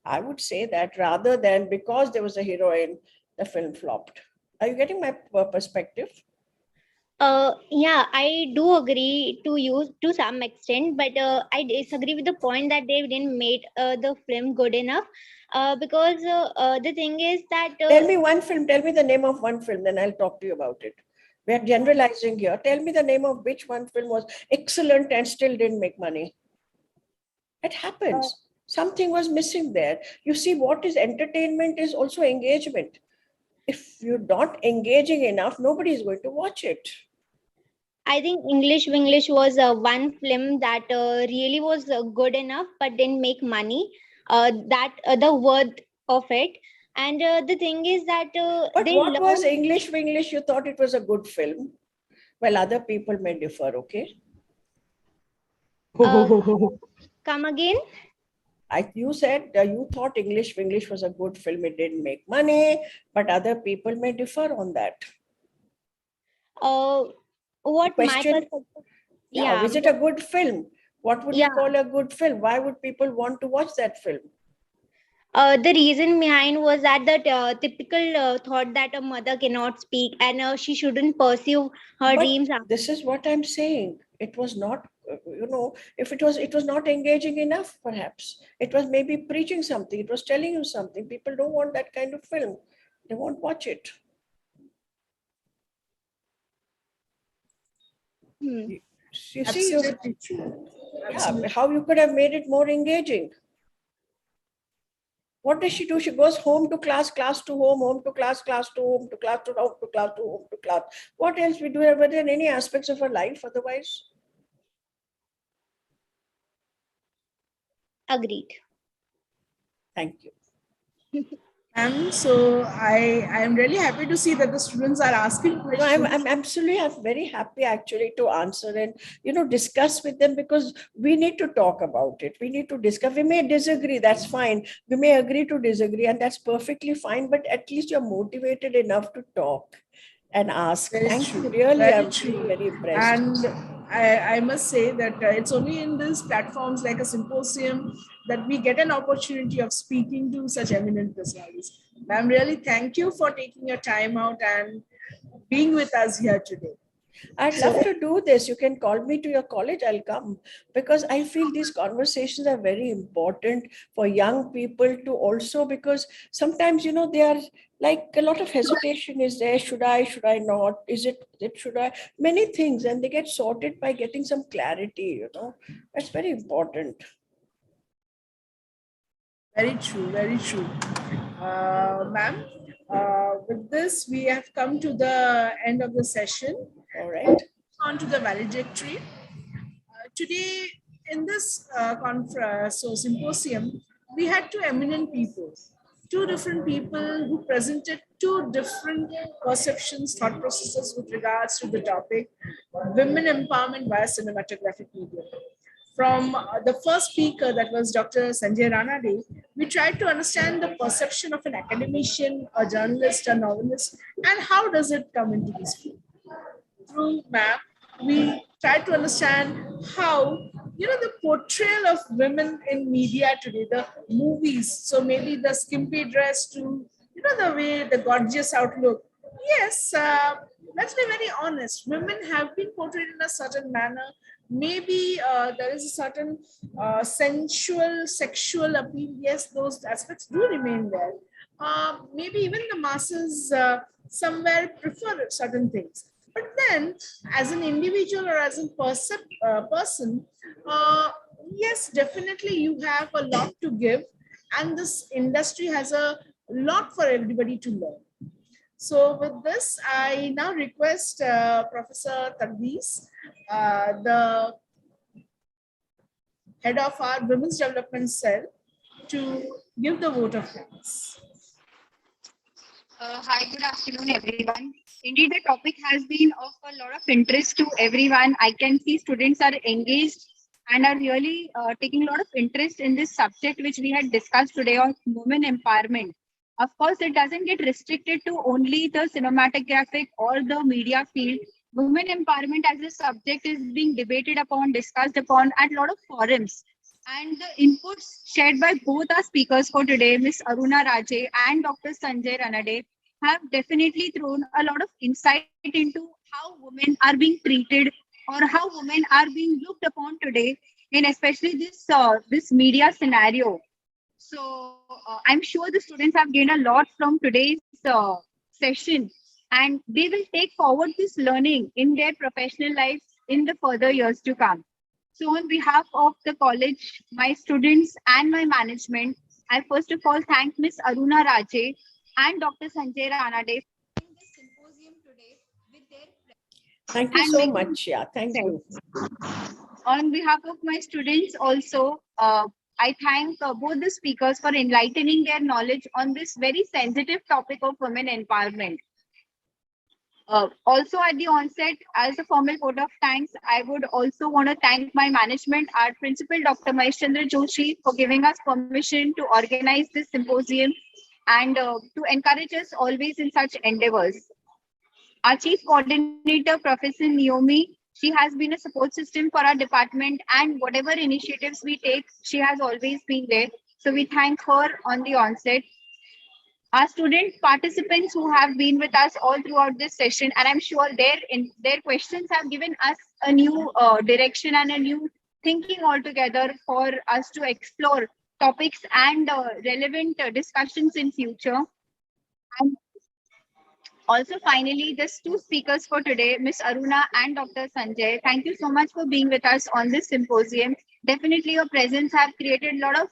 I would say that, rather than because there was a heroine, the film flopped. Are you getting my perspective? Yeah, I do agree to you to some extent, but I disagree with the point that they didn't make the film good enough. Because the thing is that tell me the name of one film, then I'll talk to you about it. We're generalizing here. Tell me the name of which one film was excellent and still didn't make money. It happens. Something was missing there. You see, what is entertainment is also engagement. If you're not engaging enough, nobody is going to watch it. I think English Winglish was one film that really was good enough but didn't make money. The worth of it. And the thing is that but what was English Winglish? You thought it was a good film. Well, other people may differ, okay? Come again? You said you thought English was a good film. It didn't make money, but other people may differ on that. What my Question, perspective? yeah, Yeah, is it a good film? What would you yeah. call a good film? Why would people want to watch that film? The reason behind was that the typical thought that a mother cannot speak and she shouldn't pursue her But dreams. this is what I'm saying. It was not, if it was not engaging enough, perhaps. It was maybe preaching something. It was telling you something. People don't want that kind of film. They won't watch it. Hmm. You see, Absolutely true. yeah, how you could have made it more engaging. What does she do? She goes home to class, class to home, home to class, class to home, to class to home, to class to home, to class. What else we do? Were there any aspects of her life otherwise? Agreed. Thank you. So I am really happy to see that the students are asking No, questions. I'm very happy actually to answer and discuss with them, because we need to talk about it. We need to discuss. We may disagree, that's fine. We may agree to disagree, and that's perfectly fine. But at least you're motivated enough to talk and ask. Very Thank true. you. Really, Very I'm true. very impressed. And I must say that it's only in these platforms like a symposium that we get an opportunity of speaking to such eminent personalities. Ma'am, really thank you for taking your time out and being with us here today. I'd love to do this. You can call me to your college, I'll come, because I feel these conversations are very important for young people to also, because sometimes, they are like a lot of hesitation is there. Should I not? Should I? Many things, and they get sorted by getting some clarity. That's very important. Very true, very true. Ma'am, with this, we have come to the end of the session. All right. On to the valedictory. Today, in this symposium, we had two eminent people, two different people who presented two different perceptions, thought processes with regards to the topic, women empowerment via cinematographic media. From the first speaker, that was Dr. Sanjay Ranade, we tried to understand the perception of an academician, a journalist, a novelist, and how does it come into this field. Through MAP, we try to understand how, the portrayal of women in media today, the movies, so maybe the skimpy dress to, the way, the gorgeous outlook. Yes, let's be very honest. Women have been portrayed in a certain manner. Maybe there is a certain sensual, sexual appeal. Yes, those aspects do remain there. Maybe even the masses somewhere prefer certain things. But then, as an individual or as a person, yes, definitely you have a lot to give, and this industry has a lot for everybody to learn. So, with this, I now request Professor Tadvis, the head of our Women's Development Cell, to give the vote of thanks. Hi, good afternoon, everyone. Indeed, the topic has been of a lot of interest to everyone. I can see students are engaged and are really taking a lot of interest in this subject, which we had discussed today on women empowerment. Of course, it doesn't get restricted to only the cinematographic or the media field. Women empowerment as a subject is being debated upon, discussed upon at a lot of forums. And the inputs shared by both our speakers for today, Ms. Aruna Raje and Dr. Sanjay Ranade, have definitely thrown a lot of insight into how women are being treated or how women are being looked upon today, in especially this media scenario. So I'm sure the students have gained a lot from today's session, and they will take forward this learning in their professional life in the further years to come. So on behalf of the college, my students and my management, I first of all thank Ms. Aruna Raje and Dr. Sanjay Ranade for this symposium today with their Thank you so much. Yeah, thank you. On behalf of my students also, I thank both the speakers for enlightening their knowledge on this very sensitive topic of women empowerment. Also at the onset, as a formal vote of thanks, I would also want to thank my management, our principal, Dr. Mahesh Chandra Joshi, for giving us permission to organize this symposium and to encourage us always in such endeavors. Our chief coordinator, Professor Naomi, she has been a support system for our department, and whatever initiatives we take, she has always been there. So we thank her on the onset. Our student participants who have been with us all throughout this session, and I'm sure their questions have given us a new direction and a new thinking altogether for us to explore topics and relevant discussions in future. And also, finally, there's two speakers for today, Ms. Aruna and Dr. Sanjay. Thank you so much for being with us on this symposium. Definitely, your presence have created a lot of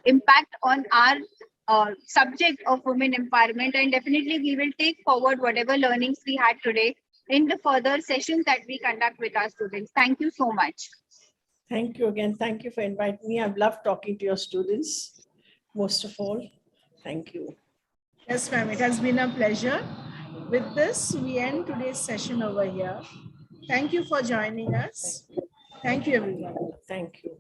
impact on our subject of women empowerment, and definitely we will take forward whatever learnings we had today in the further sessions that we conduct with our students. Thank you so much. Thank you again. Thank you for inviting me. I've loved talking to your students. Most of all, thank you. Yes, ma'am, it has been a pleasure. With this, we end today's session over here. Thank you for joining us. Thank you, everyone. Thank you.